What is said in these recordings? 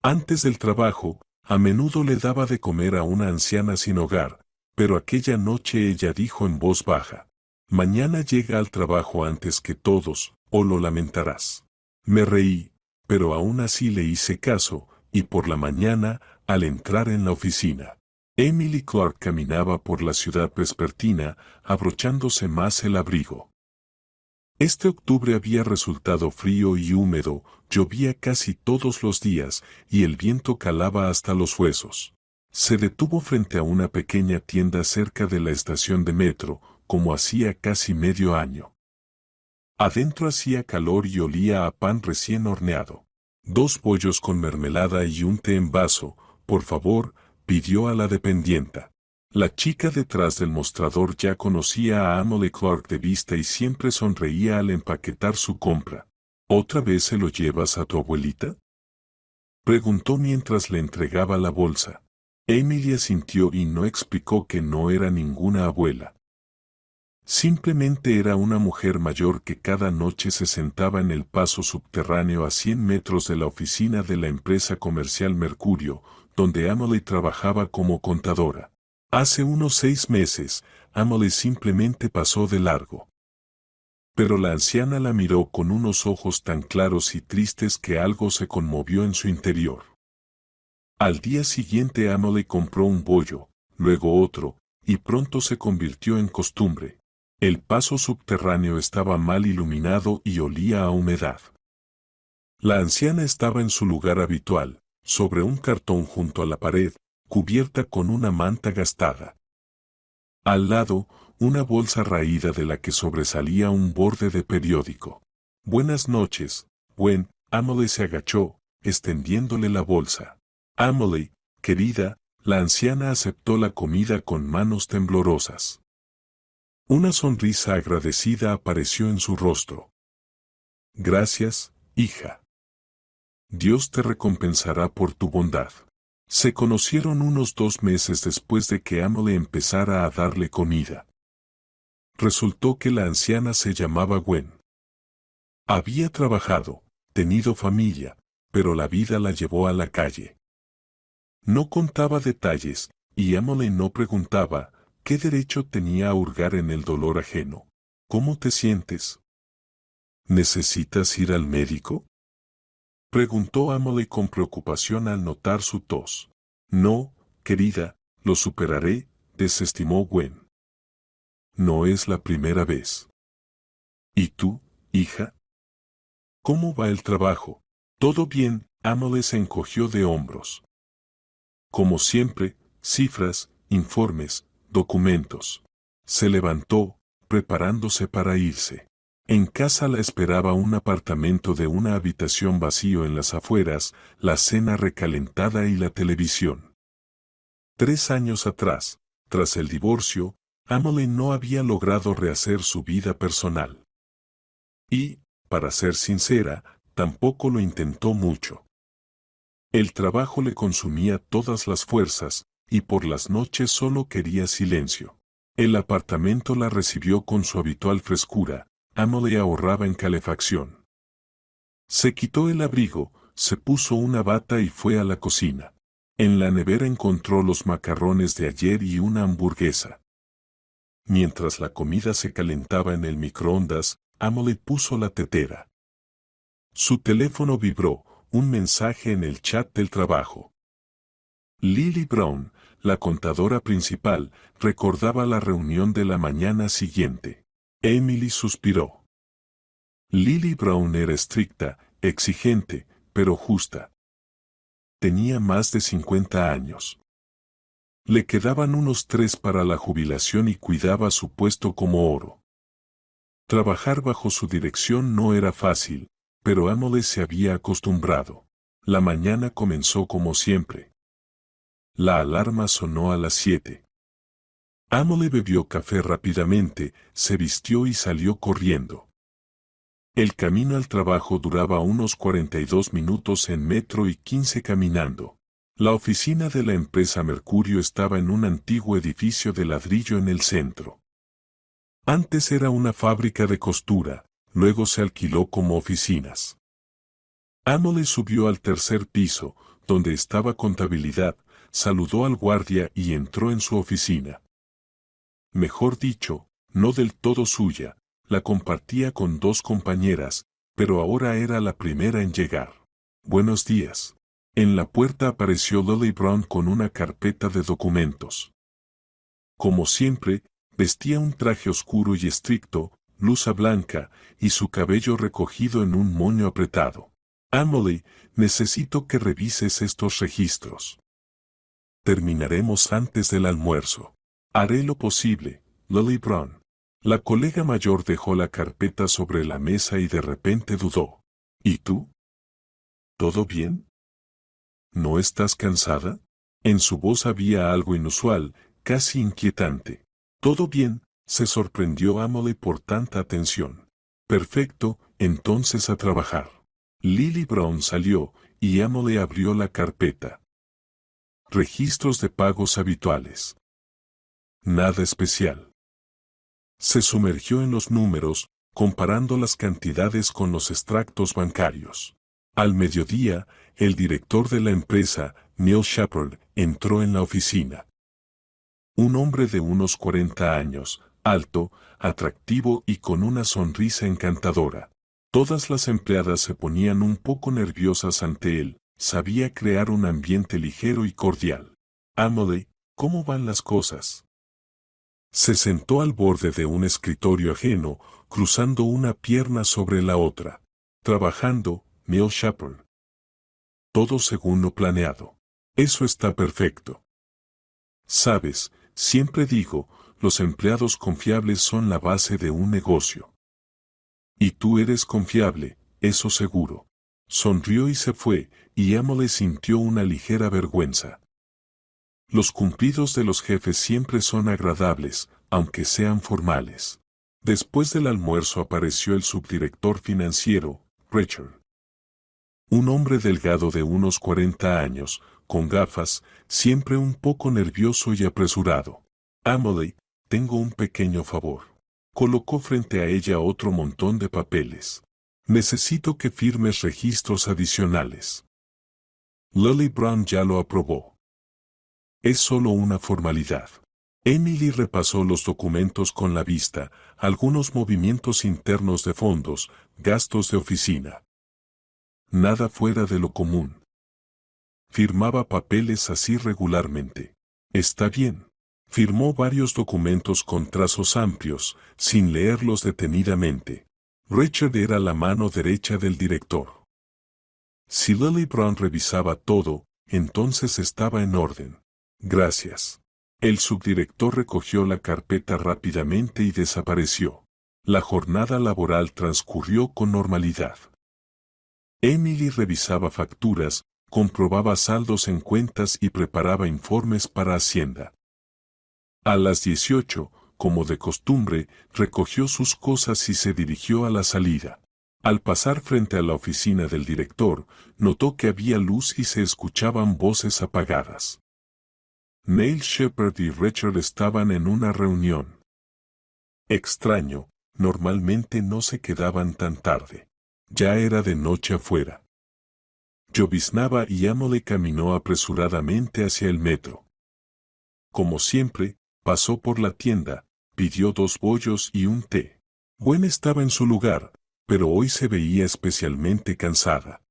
Antes del trabajo, a menudo le daba de comer a una anciana sin hogar, pero aquella noche ella dijo en voz baja: «Mañana llega al trabajo antes que todos, o lo lamentarás». Me reí, pero aún así le hice caso, y por la mañana, al entrar en la oficina, Emily Clark caminaba por la ciudad vespertina, abrochándose más el abrigo. Este octubre había resultado frío y húmedo, llovía casi todos los días, y el viento calaba hasta los huesos. Se detuvo frente a una pequeña tienda cerca de la estación de metro, como hacía casi medio año. Adentro hacía calor y olía a pan recién horneado. 2 pollos con mermelada y un té en vaso, por favor, pidió a la dependienta. La chica detrás del mostrador ya conocía a Emily Clark de vista y siempre sonreía al empaquetar su compra. ¿Otra vez se lo llevas a tu abuelita?, preguntó mientras le entregaba la bolsa. Emily asintió y no explicó que no era ninguna abuela. Simplemente era una mujer mayor que cada noche se sentaba en el paso subterráneo a 100 metros de la oficina de la empresa comercial Mercurio, donde Emily trabajaba como contadora. Hace unos 6 meses, Emily simplemente pasó de largo. Pero la anciana la miró con unos ojos tan claros y tristes que algo se conmovió en su interior. Al día siguiente Emily compró un bollo, luego otro, y pronto se convirtió en costumbre. El paso subterráneo estaba mal iluminado y olía a humedad. La anciana estaba en su lugar habitual, sobre un cartón junto a la pared, cubierta con una manta gastada. Al lado, una bolsa raída de la que sobresalía un borde de periódico. «Buenas noches, Gwen». Emily se agachó, extendiéndole la bolsa. «Emily, querida», la anciana aceptó la comida con manos temblorosas. Una sonrisa agradecida apareció en su rostro. «Gracias, hija. Dios te recompensará por tu bondad». Se conocieron unos 2 meses después de que Emily empezara a darle comida. Resultó que la anciana se llamaba Gwen. Había trabajado, tenido familia, pero la vida la llevó a la calle. No contaba detalles, y Emily no preguntaba qué derecho tenía a hurgar en el dolor ajeno. «¿Cómo te sientes? ¿Necesitas ir al médico?», preguntó Emily con preocupación al notar su tos. «No, querida, lo superaré», desestimó Gwen. «No es la primera vez». «¿Y tú, hija? ¿Cómo va el trabajo?». «Todo bien», Emily se encogió de hombros. «Como siempre, cifras, informes, documentos». Se levantó, preparándose para irse. En casa la esperaba un apartamento de una habitación vacío en las afueras, la cena recalentada y la televisión. 3 años atrás, tras el divorcio, Emily no había logrado rehacer su vida personal. Y, para ser sincera, tampoco lo intentó mucho. El trabajo le consumía todas las fuerzas, y por las noches solo quería silencio. El apartamento la recibió con su habitual frescura. Emily ahorraba en calefacción. Se quitó el abrigo, se puso una bata y fue a la cocina. En la nevera encontró los macarrones de ayer y una hamburguesa. Mientras la comida se calentaba en el microondas, Emily puso la tetera. Su teléfono vibró, un mensaje en el chat del trabajo. Lily Brown, la contadora principal, recordaba la reunión de la mañana siguiente. Emily suspiró. Lily Brown era estricta, exigente, pero justa. Tenía más de 50 años. Le quedaban unos 3 para la jubilación y cuidaba su puesto como oro. Trabajar bajo su dirección no era fácil, pero Emily se había acostumbrado. La mañana comenzó como siempre. La alarma sonó a las 7. Emily bebió café rápidamente, se vistió y salió corriendo. El camino al trabajo duraba unos 42 minutos en metro y 15 caminando. La oficina de la empresa Mercurio estaba en un antiguo edificio de ladrillo en el centro. Antes era una fábrica de costura, luego se alquiló como oficinas. Emily subió al tercer piso, donde estaba contabilidad, saludó al guardia y entró en su oficina. Mejor dicho, no del todo suya, la compartía con dos compañeras, pero ahora era la primera en llegar. Buenos días. En la puerta apareció Lily Brown con una carpeta de documentos. Como siempre, vestía un traje oscuro y estricto, blusa blanca, y su cabello recogido en un moño apretado. Emily, necesito que revises estos registros. Terminaremos antes del almuerzo. Haré lo posible, Lily Brown. La colega mayor dejó la carpeta sobre la mesa y de repente dudó. ¿Y tú? ¿Todo bien? ¿No estás cansada? En su voz había algo inusual, casi inquietante. ¿Todo bien? Se sorprendió Emily por tanta atención. Perfecto, entonces a trabajar. Lily Brown salió, y Emily abrió la carpeta. Registros de pagos habituales. Nada especial. Se sumergió en los números, comparando las cantidades con los extractos bancarios. Al mediodía, el director de la empresa, Neil Shepard, entró en la oficina. Un hombre de unos 40 años, alto, atractivo y con una sonrisa encantadora. Todas las empleadas se ponían un poco nerviosas ante él, sabía crear un ambiente ligero y cordial. Emily, ¿cómo van las cosas? Se sentó al borde de un escritorio ajeno, cruzando una pierna sobre la otra. Trabajando, Neil Shepard. Todo según lo planeado. Eso está perfecto. Sabes, siempre digo, los empleados confiables son la base de un negocio. Y tú eres confiable, eso seguro. Sonrió y se fue, y Emily sintió una ligera vergüenza. Los cumplidos de los jefes siempre son agradables, aunque sean formales. Después del almuerzo apareció el subdirector financiero, Richard. Un hombre delgado de unos 40 años, con gafas, siempre un poco nervioso y apresurado. Emily, tengo un pequeño favor. Colocó frente a ella otro montón de papeles. Necesito que firmes registros adicionales. Lily Brown ya lo aprobó. Es solo una formalidad. Emily repasó los documentos con la vista, algunos movimientos internos de fondos, gastos de oficina. Nada fuera de lo común. Firmaba papeles así regularmente. Está bien. Firmó varios documentos con trazos amplios, sin leerlos detenidamente. Richard era la mano derecha del director. Si Lily Brown revisaba todo, entonces estaba en orden. Gracias. El subdirector recogió la carpeta rápidamente y desapareció. La jornada laboral transcurrió con normalidad. Emily revisaba facturas, comprobaba saldos en cuentas y preparaba informes para Hacienda. A las 18, como de costumbre, recogió sus cosas y se dirigió a la salida. Al pasar frente a la oficina del director, notó que había luz y se escuchaban voces apagadas. Neil Shepard y Richard estaban en una reunión. Extraño, normalmente no se quedaban tan tarde. Ya era de noche afuera. Lloviznaba y Emily caminó apresuradamente hacia el metro. Como siempre, pasó por la tienda, pidió 2 bollos y un té. Gwen estaba en su lugar, pero hoy se veía especialmente cansada.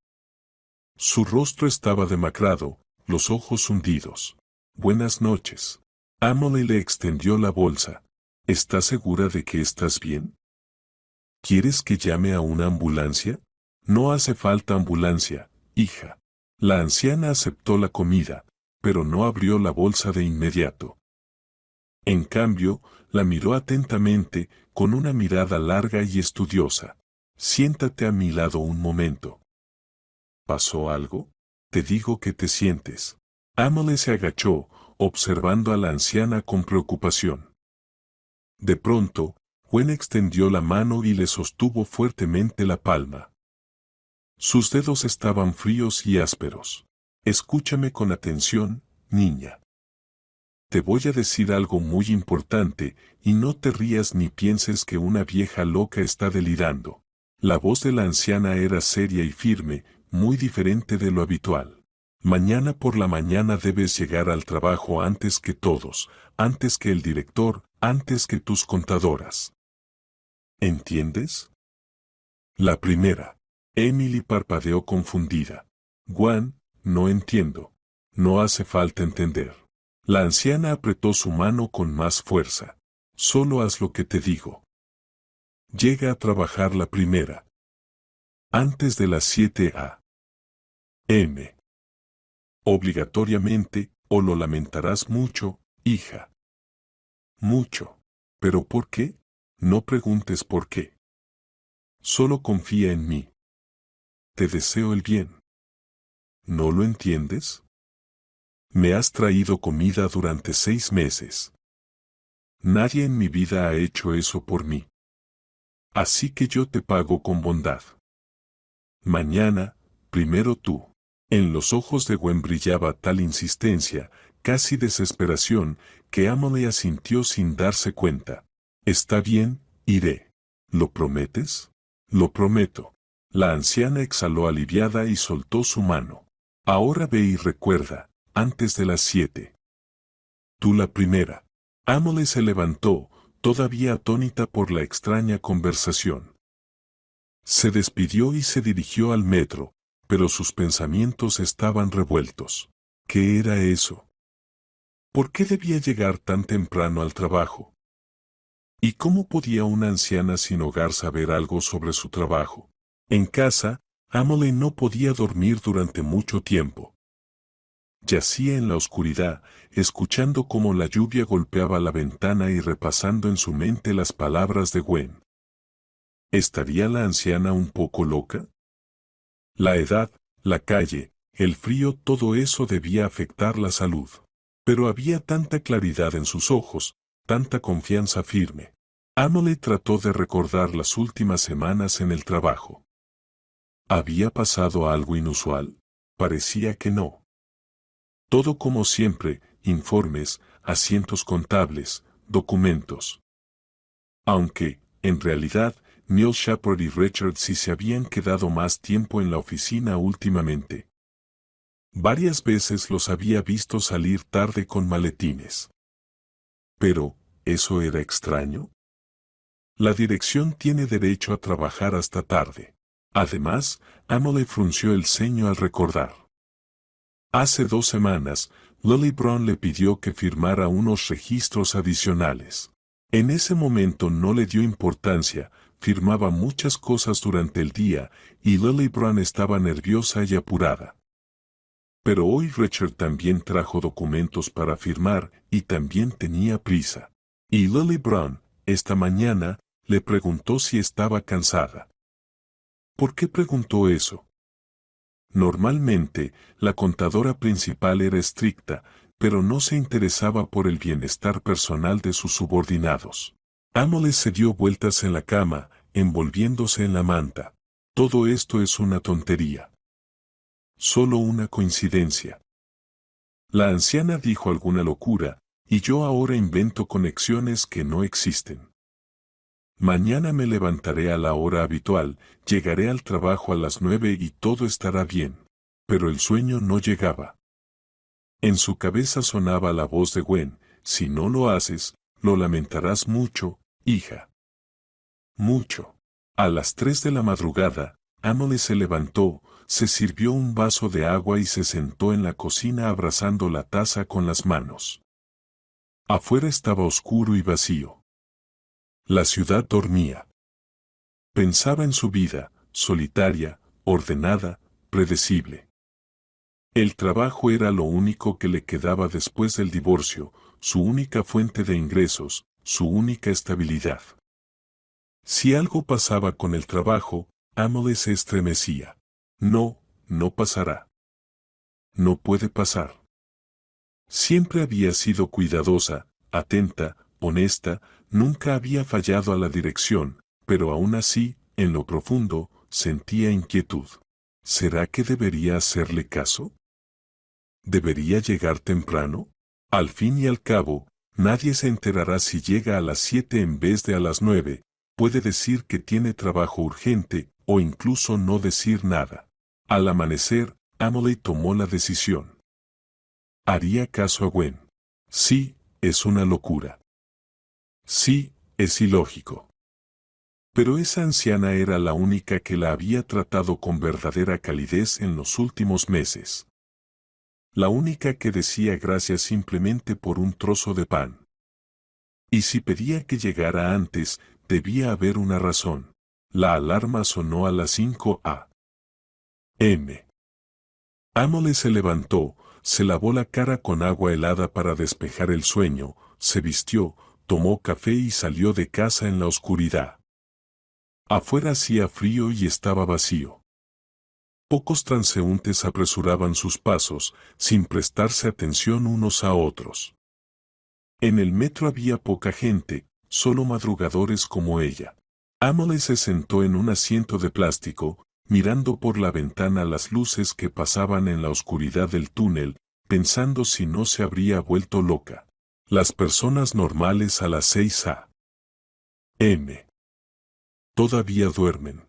Su rostro estaba demacrado, los ojos hundidos. Buenas noches. Emily le extendió la bolsa. ¿Estás segura de que estás bien? ¿Quieres que llame a una ambulancia? No hace falta ambulancia, hija. La anciana aceptó la comida, pero no abrió la bolsa de inmediato. En cambio, la miró atentamente, con una mirada larga y estudiosa. Siéntate a mi lado un momento. ¿Pasó algo? Te digo que te sientes. Emily se agachó, observando a la anciana con preocupación. De pronto, Gwen extendió la mano y le sostuvo fuertemente la palma. Sus dedos estaban fríos y ásperos. Escúchame con atención, niña. Te voy a decir algo muy importante, y no te rías ni pienses que una vieja loca está delirando. La voz de la anciana era seria y firme, muy diferente de lo habitual. Mañana por la mañana debes llegar al trabajo antes que todos, antes que el director, antes que tus contadoras. ¿Entiendes? La primera. Emily parpadeó confundida. Gwen, no entiendo. No hace falta entender. La anciana apretó su mano con más fuerza. Solo haz lo que te digo. Llega a trabajar la primera. Antes de las 7 a.m. Obligatoriamente, o lo lamentarás mucho, hija. Mucho. ¿Pero por qué? No preguntes por qué. Solo confía en mí. Te deseo el bien. ¿No lo entiendes? Me has traído comida durante 6 meses. Nadie en mi vida ha hecho eso por mí. Así que yo te pago con bondad. Mañana, primero tú. En los ojos de Gwen brillaba tal insistencia, casi desesperación, que Emily asintió sin darse cuenta. Está bien, iré. ¿Lo prometes? Lo prometo. La anciana exhaló aliviada y soltó su mano. Ahora ve y recuerda, antes de las 7. Tú la primera. Emily se levantó, todavía atónita por la extraña conversación. Se despidió y se dirigió al metro, pero sus pensamientos estaban revueltos. ¿Qué era eso? ¿Por qué debía llegar tan temprano al trabajo? ¿Y cómo podía una anciana sin hogar saber algo sobre su trabajo? En casa, Emily no podía dormir durante mucho tiempo. Yacía en la oscuridad, escuchando cómo la lluvia golpeaba la ventana y repasando en su mente las palabras de Gwen. ¿Estaría la anciana un poco loca? La edad, la calle, el frío, todo eso debía afectar la salud. Pero había tanta claridad en sus ojos, tanta confianza firme. Emily trató de recordar las últimas semanas en el trabajo. ¿Había pasado algo inusual? Parecía que no. Todo como siempre, informes, asientos contables, documentos. Aunque, en realidad, Neil Shepard y Richard sí se habían quedado más tiempo en la oficina últimamente. Varias veces los había visto salir tarde con maletines. Pero, ¿eso era extraño? La dirección tiene derecho a trabajar hasta tarde. Además, Emily frunció el ceño al recordar. Hace 2 semanas, Lily Brown le pidió que firmara unos registros adicionales. En ese momento no le dio importancia, firmaba muchas cosas durante el día, y Lily Brown estaba nerviosa y apurada. Pero hoy Richard también trajo documentos para firmar, y también tenía prisa. Y Lily Brown, esta mañana, le preguntó si estaba cansada. ¿Por qué preguntó eso? Normalmente, la contadora principal era estricta, pero no se interesaba por el bienestar personal de sus subordinados. Emily se dio vueltas en la cama, envolviéndose en la manta. Todo esto es una tontería. Solo una coincidencia. La anciana dijo alguna locura, y yo ahora invento conexiones que no existen. Mañana me levantaré a la hora habitual, llegaré al trabajo a las 9 y todo estará bien. Pero el sueño no llegaba. En su cabeza sonaba la voz de Gwen: si no lo haces, lo lamentarás mucho, hija. Mucho. A las 3 de la madrugada, Emily se levantó, se sirvió un vaso de agua y se sentó en la cocina abrazando la taza con las manos. Afuera estaba oscuro y vacío. La ciudad dormía. Pensaba en su vida, solitaria, ordenada, predecible. El trabajo era lo único que le quedaba después del divorcio, su única fuente de ingresos, su única estabilidad. Si algo pasaba con el trabajo, Emily se estremecía. No, no pasará. No puede pasar. Siempre había sido cuidadosa, atenta, honesta, nunca había fallado a la dirección, pero aún así, en lo profundo, sentía inquietud. ¿Será que debería hacerle caso? ¿Debería llegar temprano? Al fin y al cabo, nadie se enterará si llega a las 7 en vez de a las 9, puede decir que tiene trabajo urgente, o incluso no decir nada. Al amanecer, Emily tomó la decisión. ¿Haría caso a Gwen? Sí, es una locura. Sí, es ilógico. Pero esa anciana era la única que la había tratado con verdadera calidez en los últimos meses. La única que decía gracias simplemente por un trozo de pan. Y si pedía que llegara antes, debía haber una razón. La alarma sonó a las 5 a.m. Emily se levantó, se lavó la cara con agua helada para despejar el sueño, se vistió, tomó café y salió de casa en la oscuridad. Afuera hacía frío y estaba vacío. Pocos transeúntes apresuraban sus pasos, sin prestarse atención unos a otros. En el metro había poca gente, solo madrugadores como ella. Emily se sentó en un asiento de plástico, mirando por la ventana las luces que pasaban en la oscuridad del túnel, pensando si no se habría vuelto loca. Las personas normales a las 6 a.m. todavía duermen.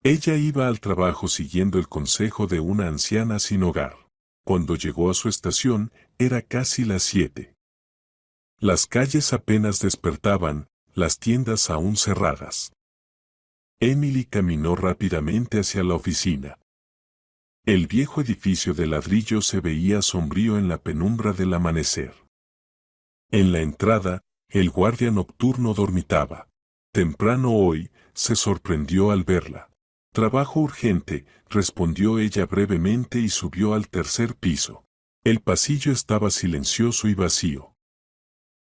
Ella iba al trabajo siguiendo el consejo de una anciana sin hogar. Cuando llegó a su estación, era casi las 7. Las calles apenas despertaban, las tiendas aún cerradas. Emily caminó rápidamente hacia la oficina. El viejo edificio de ladrillo se veía sombrío en la penumbra del amanecer. En la entrada, el guardia nocturno dormitaba. Temprano hoy, se sorprendió al verla. Trabajo urgente, respondió ella brevemente y subió al tercer piso. El pasillo estaba silencioso y vacío.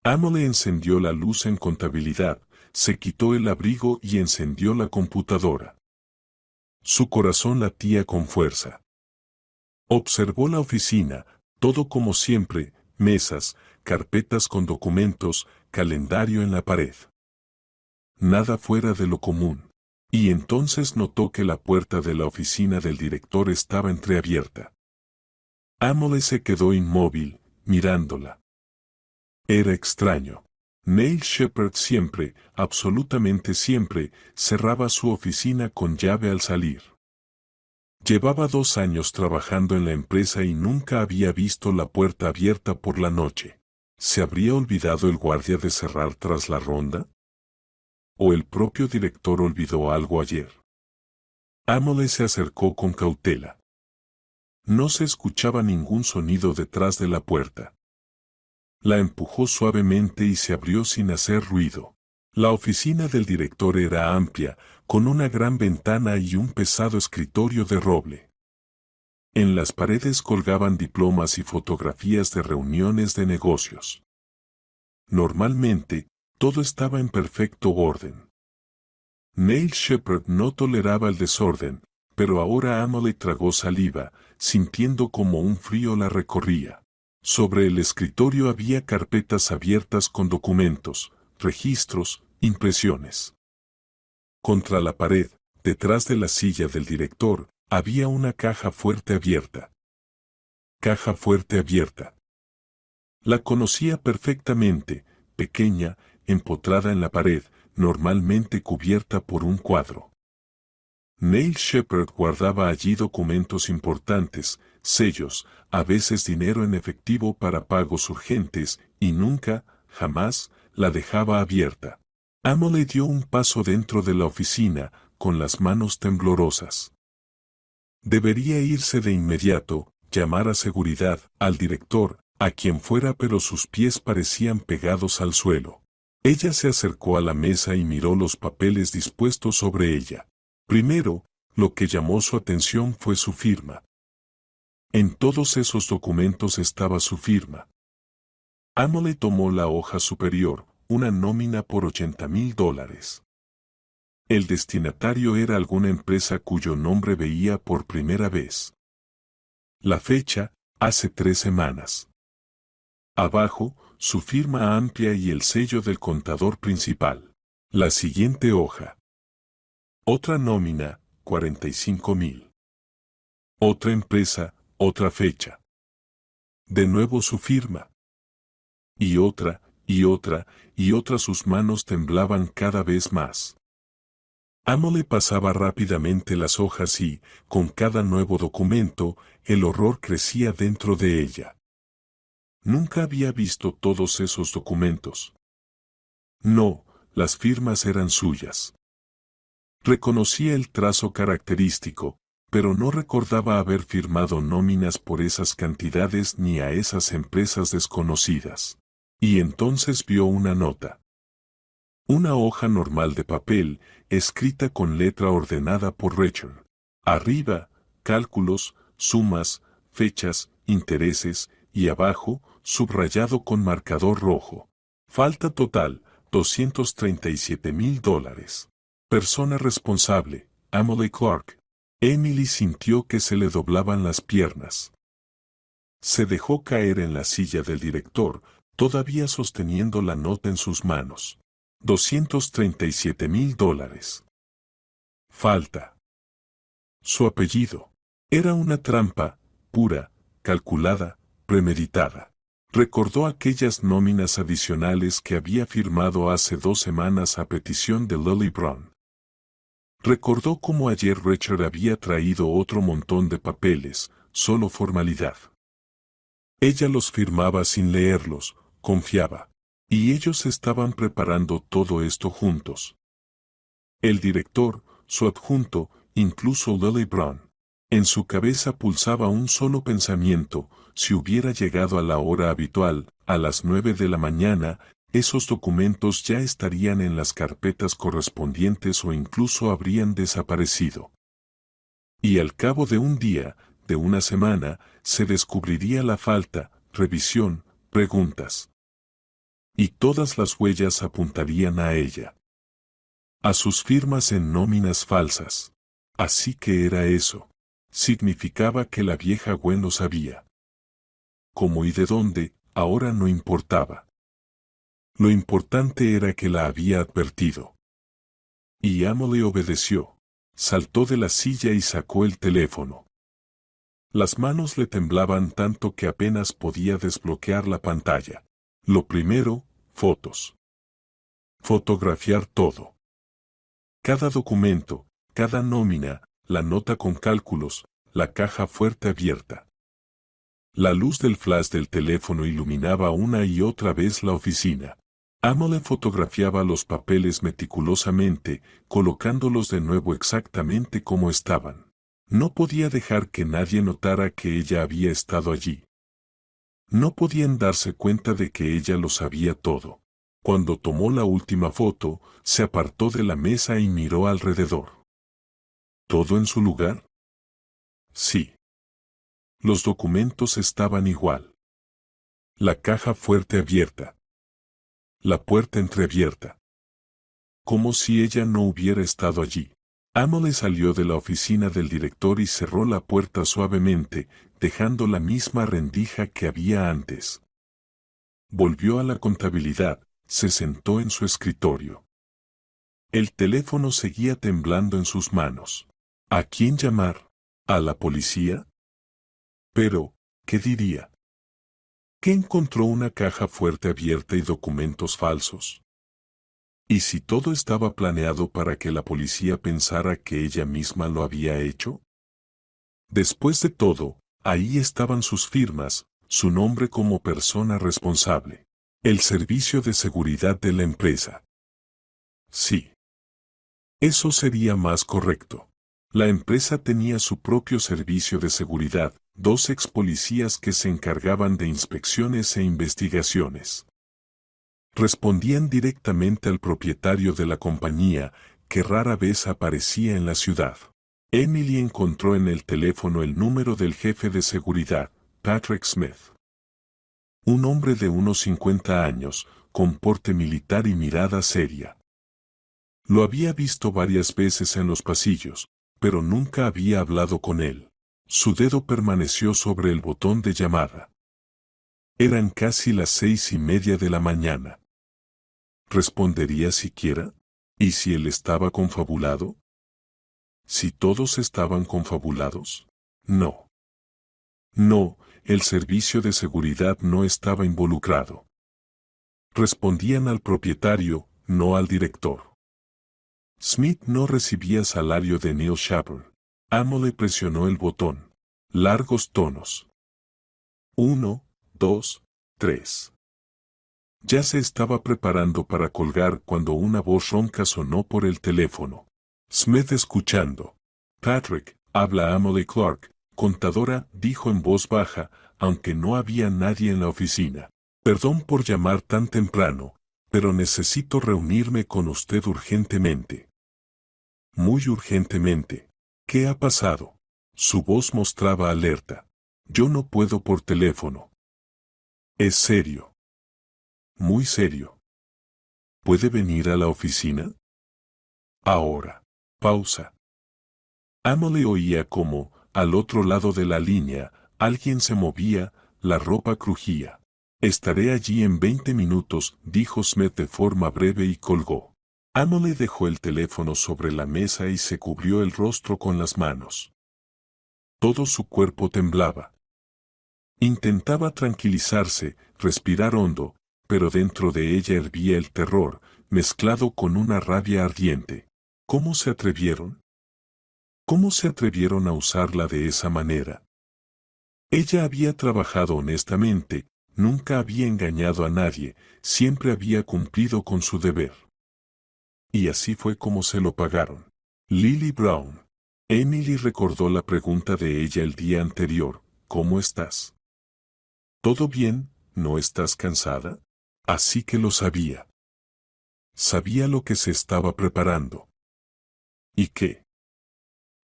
Emily encendió la luz en contabilidad, se quitó el abrigo y encendió la computadora. Su corazón latía con fuerza. Observó la oficina, todo como siempre, mesas, carpetas con documentos, calendario en la pared. Nada fuera de lo común. Y entonces notó que la puerta de la oficina del director estaba entreabierta. Emily se quedó inmóvil, mirándola. Era extraño. Neil Shepard siempre, absolutamente siempre, cerraba su oficina con llave al salir. Llevaba 2 años trabajando en la empresa y nunca había visto la puerta abierta por la noche. ¿Se habría olvidado el guardia de cerrar tras la ronda? ¿O el propio director olvidó algo ayer? Emily se acercó con cautela. No se escuchaba ningún sonido detrás de la puerta. La empujó suavemente y se abrió sin hacer ruido. La oficina del director era amplia, con una gran ventana y un pesado escritorio de roble. En las paredes colgaban diplomas y fotografías de reuniones de negocios. Normalmente, todo estaba en perfecto orden. Neil Shepard no toleraba el desorden, pero ahora Emily tragó saliva, sintiendo como un frío la recorría. Sobre el escritorio había carpetas abiertas con documentos, registros, impresiones. Contra la pared, detrás de la silla del director, había una caja fuerte abierta. Caja fuerte abierta. La conocía perfectamente, pequeña, empotrada en la pared, normalmente cubierta por un cuadro. Neil Shepard guardaba allí documentos importantes, sellos, a veces dinero en efectivo para pagos urgentes, y nunca, jamás, la dejaba abierta. Emily dio un paso dentro de la oficina, con las manos temblorosas. Debería irse de inmediato, llamar a seguridad, al director, a quien fuera, pero sus pies parecían pegados al suelo. Ella se acercó a la mesa y miró los papeles dispuestos sobre ella. Primero, lo que llamó su atención fue su firma. En todos esos documentos estaba su firma. Emily tomó la hoja superior, una nómina por $80,000. El destinatario era alguna empresa cuyo nombre veía por primera vez. La fecha, hace 3 semanas. Abajo, su firma amplia y el sello del contador principal. La siguiente hoja. Otra nómina, 45,000. Otra empresa, otra fecha. De nuevo su firma. Y otra, y otra, y otra. Sus manos temblaban cada vez más. Emily pasaba rápidamente las hojas y, con cada nuevo documento, el horror crecía dentro de ella. Nunca había visto todos esos documentos. No, las firmas eran suyas. Reconocía el trazo característico, pero no recordaba haber firmado nóminas por esas cantidades ni a esas empresas desconocidas. Y entonces vio una nota. Una hoja normal de papel, escrita con letra ordenada por Richard. Arriba, cálculos, sumas, fechas, intereses, y abajo, subrayado con marcador rojo. Falta total, $237,000. Persona responsable, Emily Clark. Emily sintió que se le doblaban las piernas. Se dejó caer en la silla del director, todavía sosteniendo la nota en sus manos. $237,000. Falta. Su apellido. Era una trampa, pura, calculada, premeditada. Recordó aquellas nóminas adicionales que había firmado hace 2 semanas a petición de Lily Brown. Recordó cómo ayer Richard había traído otro montón de papeles, solo formalidad. Ella los firmaba sin leerlos, confiaba. Y ellos estaban preparando todo esto juntos. El director, su adjunto, incluso Lily Brown. En su cabeza pulsaba un solo pensamiento: si hubiera llegado a la hora habitual, a las 9 de la mañana, esos documentos ya estarían en las carpetas correspondientes o incluso habrían desaparecido. Y al cabo de un día, de una semana, se descubriría la falta, revisión, preguntas. Y todas las huellas apuntarían a ella. A sus firmas en nóminas falsas. Así que era eso. Significaba que la vieja Gwen lo sabía. ¿Cómo y de dónde? Ahora no importaba. Lo importante era que la había advertido. Y Emily obedeció. Saltó de la silla y sacó el teléfono. Las manos le temblaban tanto que apenas podía desbloquear la pantalla. Lo primero, fotos. Fotografiar todo. Cada documento, cada nómina, la nota con cálculos, la caja fuerte abierta. La luz del flash del teléfono iluminaba una y otra vez la oficina. Emily fotografiaba los papeles meticulosamente, colocándolos de nuevo exactamente como estaban. No podía dejar que nadie notara que ella había estado allí. No podían darse cuenta de que ella lo sabía todo. Cuando tomó la última foto, se apartó de la mesa y miró alrededor. ¿Todo en su lugar? Sí. Los documentos estaban igual. La caja fuerte abierta. La puerta entreabierta. Como si ella no hubiera estado allí. Emily salió de la oficina del director y cerró la puerta suavemente, dejando la misma rendija que había antes. Volvió a la contabilidad, se sentó en su escritorio. El teléfono seguía temblando en sus manos. ¿A quién llamar? ¿A la policía? Pero, ¿qué diría? ¿Que encontró una caja fuerte abierta y documentos falsos? ¿Y si todo estaba planeado para que la policía pensara que ella misma lo había hecho? Después de todo, ahí estaban sus firmas, su nombre como persona responsable. El servicio de seguridad de la empresa. Sí. Eso sería más correcto. La empresa tenía su propio servicio de seguridad, 2 ex policías que se encargaban de inspecciones e investigaciones. Respondían directamente al propietario de la compañía, que rara vez aparecía en la ciudad. Emily encontró en el teléfono el número del jefe de seguridad, Patrick Smith. Un hombre de unos 50 años, con porte militar y mirada seria. Lo había visto varias veces en los pasillos, pero nunca había hablado con él. Su dedo permaneció sobre el botón de llamada. Eran casi las 6:30 de la mañana. ¿Respondería siquiera? ¿Y si él estaba confabulado? ¿Si todos estaban confabulados? No. No, el servicio de seguridad no estaba involucrado. Respondían al propietario, no al director. Smith no recibía salario de Neil Shepard. Amelie presionó el botón. Largos tonos. 1, 2, 3. Ya se estaba preparando para colgar cuando una voz ronca sonó por el teléfono. Smith escuchando. Patrick, habla Amelie Clark, contadora, dijo en voz baja, aunque no había nadie en la oficina. Perdón por llamar tan temprano, pero necesito reunirme con usted urgentemente. Muy urgentemente. ¿Qué ha pasado? Su voz mostraba alerta. Yo no puedo por teléfono. ¿Es serio? Muy serio. ¿Puede venir a la oficina? Ahora. Pausa. Amelie oía como, al otro lado de la línea, alguien se movía, la ropa crujía. Estaré allí en 20 minutos, dijo Smith de forma breve y colgó. Amelie dejó el teléfono sobre la mesa y se cubrió el rostro con las manos. Todo su cuerpo temblaba. Intentaba tranquilizarse, respirar hondo, pero dentro de ella hervía el terror, mezclado con una rabia ardiente. ¿Cómo se atrevieron? ¿Cómo se atrevieron a usarla de esa manera? Ella había trabajado honestamente, nunca había engañado a nadie, siempre había cumplido con su deber. Y así fue como se lo pagaron. Lily Brown. Emily recordó la pregunta de ella el día anterior, ¿cómo estás? ¿Todo bien? ¿No estás cansada? Así que lo sabía. Sabía lo que se estaba preparando. ¿Y qué?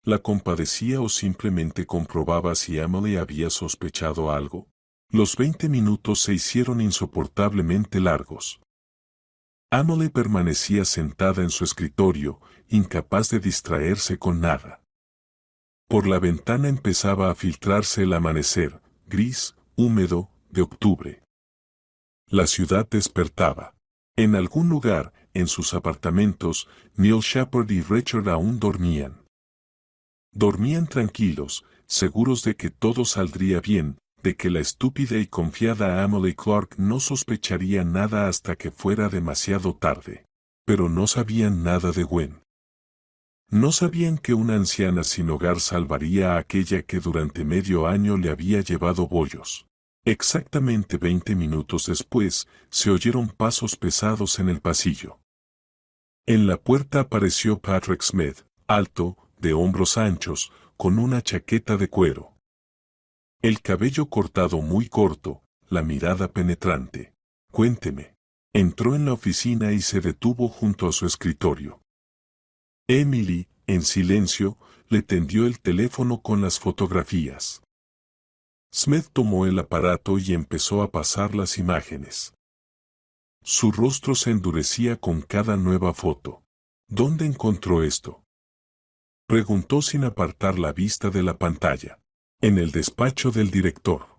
¿La compadecía o simplemente comprobaba si Amelie había sospechado algo? Los 20 minutos se hicieron insoportablemente largos. Amelie permanecía sentada en su escritorio, incapaz de distraerse con nada. Por la ventana empezaba a filtrarse el amanecer, gris, húmedo, de octubre. La ciudad despertaba. En algún lugar, en sus apartamentos, Neil Shepard y Richard aún dormían. Dormían tranquilos, seguros de que todo saldría bien, de que la estúpida y confiada Amelie Clark no sospecharía nada hasta que fuera demasiado tarde. Pero no sabían nada de Gwen. No sabían que una anciana sin hogar salvaría a aquella que durante medio año le había llevado bollos. Exactamente 20 minutos después, se oyeron pasos pesados en el pasillo. En la puerta apareció Patrick Smith, alto, de hombros anchos, con una chaqueta de cuero. El cabello cortado muy corto, la mirada penetrante. Cuénteme. Entró en la oficina y se detuvo junto a su escritorio. Emily, en silencio, le tendió el teléfono con las fotografías. Smith tomó el aparato y empezó a pasar las imágenes. Su rostro se endurecía con cada nueva foto. ¿Dónde encontró esto? Preguntó sin apartar la vista de la pantalla. En el despacho del director.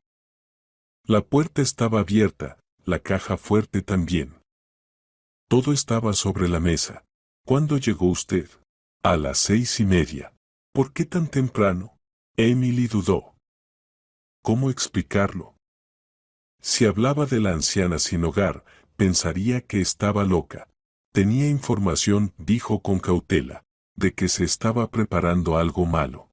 La puerta estaba abierta, la caja fuerte también. Todo estaba sobre la mesa. ¿Cuándo llegó usted? A las 6:30. ¿Por qué tan temprano? Emily dudó. ¿Cómo explicarlo? Si hablaba de la anciana sin hogar, pensaría que estaba loca. Tenía información, dijo con cautela, de que se estaba preparando algo malo.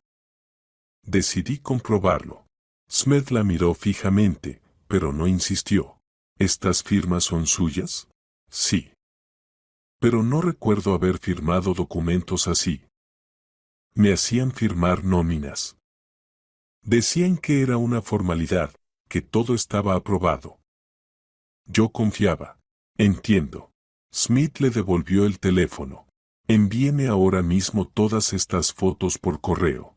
Decidí comprobarlo. Smith la miró fijamente, pero no insistió. ¿Estas firmas son suyas? Sí. Pero no recuerdo haber firmado documentos así. Me hacían firmar nóminas. Decían que era una formalidad, que todo estaba aprobado. Yo confiaba. Entiendo. Smith le devolvió el teléfono. Envíeme ahora mismo todas estas fotos por correo.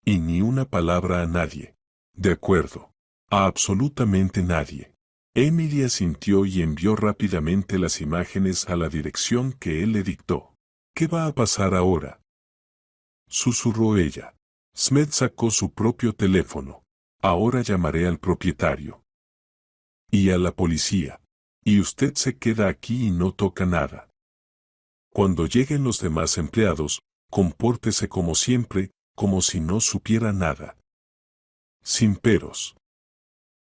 Y ni una palabra a nadie. De acuerdo. A absolutamente nadie. Emily asintió y envió rápidamente las imágenes a la dirección que él le dictó. ¿Qué va a pasar ahora? Susurró ella. Smith sacó su propio teléfono. Ahora llamaré al propietario. Y a la policía. Y usted se queda aquí y no toca nada. Cuando lleguen los demás empleados, compórtese como siempre, como si no supiera nada. Sin peros.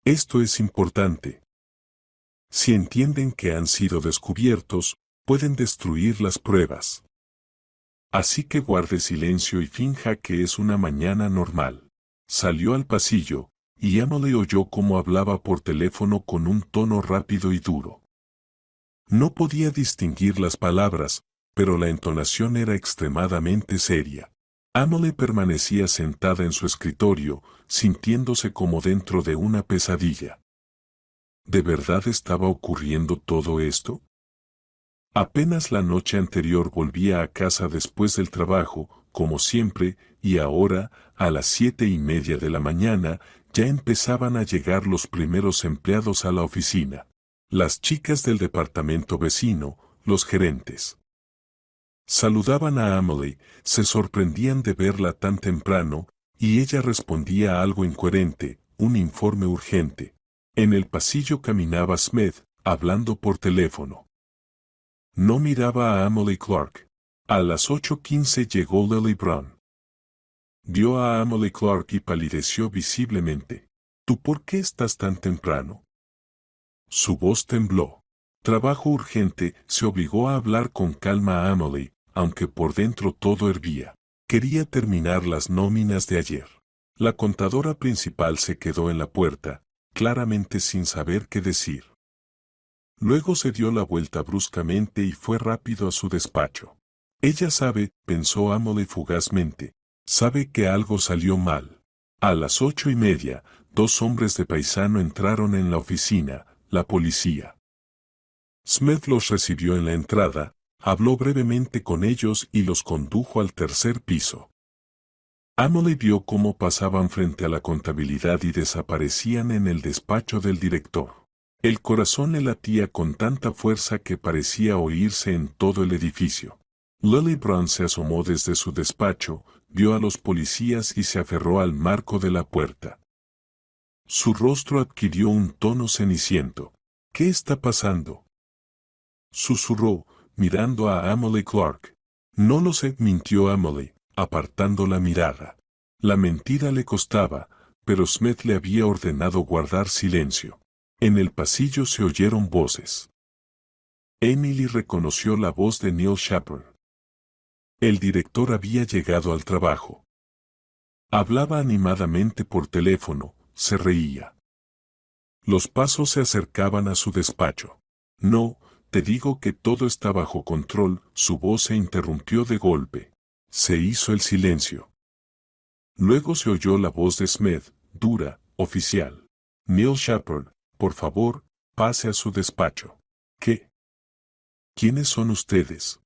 Esto es importante. Si entienden que han sido descubiertos, pueden destruir las pruebas. Así que guarde silencio y finja que es una mañana normal. Salió al pasillo, y Emily oyó cómo hablaba por teléfono con un tono rápido y duro. No podía distinguir las palabras, pero la entonación era extremadamente seria. Emily permanecía sentada en su escritorio, sintiéndose como dentro de una pesadilla. ¿De verdad estaba ocurriendo todo esto? Apenas la noche anterior volvía a casa después del trabajo, como siempre, y ahora, a las 7:30 de la mañana, ya empezaban a llegar los primeros empleados a la oficina. Las chicas del departamento vecino, los gerentes. Saludaban a Emily, se sorprendían de verla tan temprano, y ella respondía algo incoherente, un informe urgente. En el pasillo caminaba Smith, hablando por teléfono. No miraba a Emily Clark. A las 8:15 llegó Lily Brown. Vio a Emily Clark y palideció visiblemente. ¿Tú por qué estás tan temprano? Su voz tembló. Trabajo urgente, se obligó a hablar con calma a Emily, aunque por dentro todo hervía. Quería terminar las nóminas de ayer. La contadora principal se quedó en la puerta, claramente sin saber qué decir. Luego se dio la vuelta bruscamente y fue rápido a su despacho. Ella sabe, pensó Emily fugazmente, sabe que algo salió mal. A las 8:30, dos hombres de paisano entraron en la oficina, la policía. Smith los recibió en la entrada, habló brevemente con ellos y los condujo al tercer piso. Emily vio cómo pasaban frente a la contabilidad y desaparecían en el despacho del director. El corazón le latía con tanta fuerza que parecía oírse en todo el edificio. Lily Brown se asomó desde su despacho, vio a los policías y se aferró al marco de la puerta. Su rostro adquirió un tono ceniciento. ¿Qué está pasando?, susurró, mirando a Emily Clark. No lo sé, mintió Emily, apartando la mirada. La mentira le costaba, pero Smith le había ordenado guardar silencio. En el pasillo se oyeron voces. Emily reconoció la voz de Neil Shepard. El director había llegado al trabajo. Hablaba animadamente por teléfono, se reía. Los pasos se acercaban a su despacho. No, te digo que todo está bajo control, su voz se interrumpió de golpe. Se hizo el silencio. Luego se oyó la voz de Smith, dura, oficial. Neil Shepard, por favor, pase a su despacho. ¿Qué? ¿Quiénes son ustedes?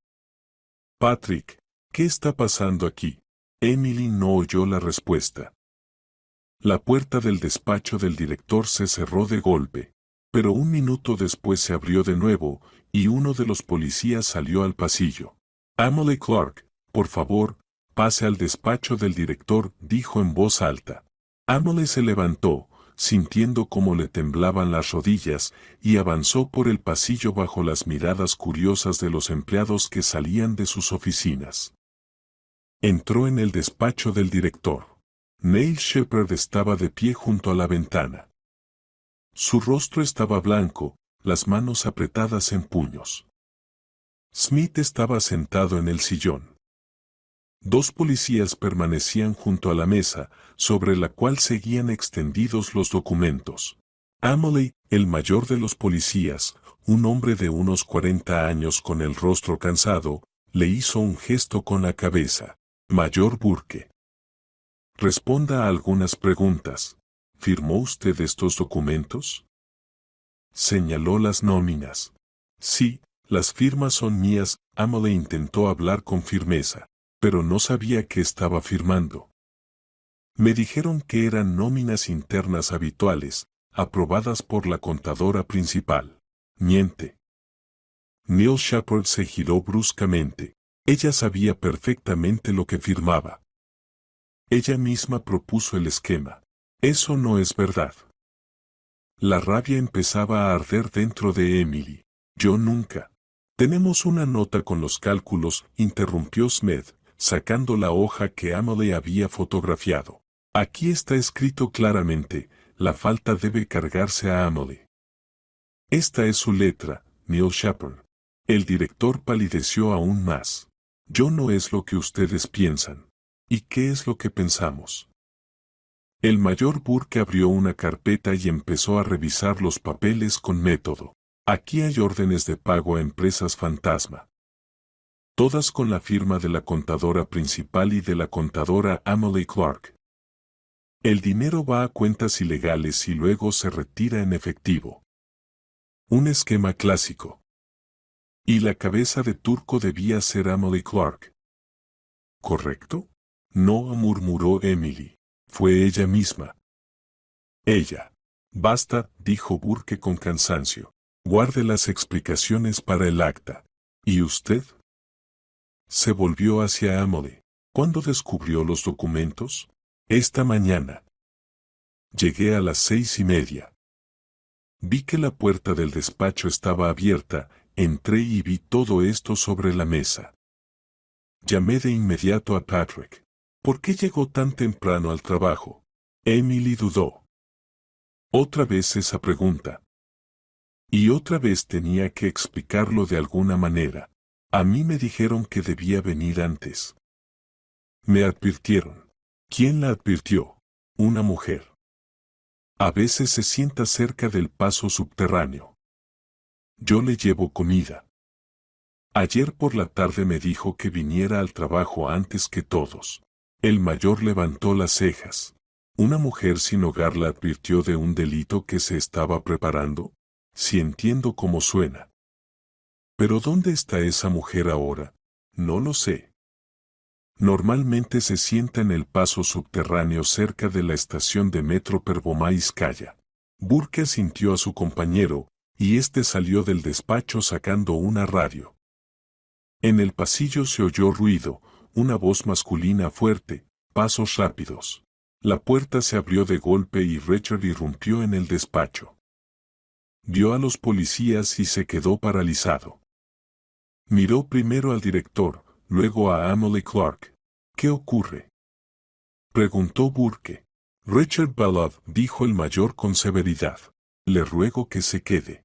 Patrick, ¿qué está pasando aquí? Emily no oyó la respuesta. La puerta del despacho del director se cerró de golpe, pero un minuto después se abrió de nuevo, y uno de los policías salió al pasillo. Emily Clark, por favor, pase al despacho del director, dijo en voz alta. Emily se levantó, sintiendo cómo le temblaban las rodillas, y avanzó por el pasillo bajo las miradas curiosas de los empleados que salían de sus oficinas. Entró en el despacho del director. Neil Shepard estaba de pie junto a la ventana. Su rostro estaba blanco, las manos apretadas en puños. Smith estaba sentado en el sillón. Dos policías permanecían junto a la mesa, sobre la cual seguían extendidos los documentos. Emily, el mayor de los policías, un hombre de unos 40 años con el rostro cansado, le hizo un gesto con la cabeza. Mayor Burke. Responda a algunas preguntas. ¿Firmó usted estos documentos? Señaló las nóminas. Sí, las firmas son mías. Emily intentó hablar con firmeza, pero no sabía qué estaba firmando. Me dijeron que eran nóminas internas habituales, aprobadas por la contadora principal. Miente. Neil Shepard se giró bruscamente. Ella sabía perfectamente lo que firmaba. Ella misma propuso el esquema. Eso no es verdad. La rabia empezaba a arder dentro de Emily. Yo nunca. Tenemos una nota con los cálculos, interrumpió Smith, sacando la hoja que Emily había fotografiado. Aquí está escrito claramente, la falta debe cargarse a Emily. Esta es su letra, Neil Shepard. El director palideció aún más. Yo no es lo que ustedes piensan. ¿Y qué es lo que pensamos? El mayor Burke abrió una carpeta y empezó a revisar los papeles con método. Aquí hay órdenes de pago a empresas fantasma. Todas con la firma de la contadora principal y de la contadora Emily Clark. El dinero va a cuentas ilegales y luego se retira en efectivo. Un esquema clásico. Y la cabeza de turco debía ser Emily Clark. ¿Correcto? No, murmuró Emily. Fue ella misma. Ella. Basta, dijo Burke con cansancio. Guarde las explicaciones para el acta. ¿Y usted? Se volvió hacia Emily. ¿Cuándo descubrió los documentos? Esta mañana. Llegué a las 6:30. Vi que la puerta del despacho estaba abierta, entré y vi todo esto sobre la mesa. Llamé de inmediato a Patrick. ¿Por qué llegó tan temprano al trabajo? Emily dudó. Otra vez esa pregunta. Y otra vez tenía que explicarlo de alguna manera. A mí me dijeron que debía venir antes. Me advirtieron. ¿Quién la advirtió? Una mujer. A veces se sienta cerca del paso subterráneo. Yo le llevo comida. Ayer por la tarde me dijo que viniera al trabajo antes que todos. El mayor levantó las cejas. ¿Una mujer sin hogar la advirtió de un delito que se estaba preparando? Si entiendo cómo suena. ¿Pero dónde está esa mujer ahora? No lo sé. Normalmente se sienta en el paso subterráneo cerca de la estación de metro Pervomaiskaya. Burke asintió a su compañero, y éste salió del despacho sacando una radio. En el pasillo se oyó ruido, una voz masculina fuerte, pasos rápidos. La puerta se abrió de golpe y Richard irrumpió en el despacho. Vio a los policías y se quedó paralizado. Miró primero al director, luego a Emily Clark. ¿Qué ocurre? Preguntó Burke. Richard Ballard, dijo el mayor con severidad. Le ruego que se quede.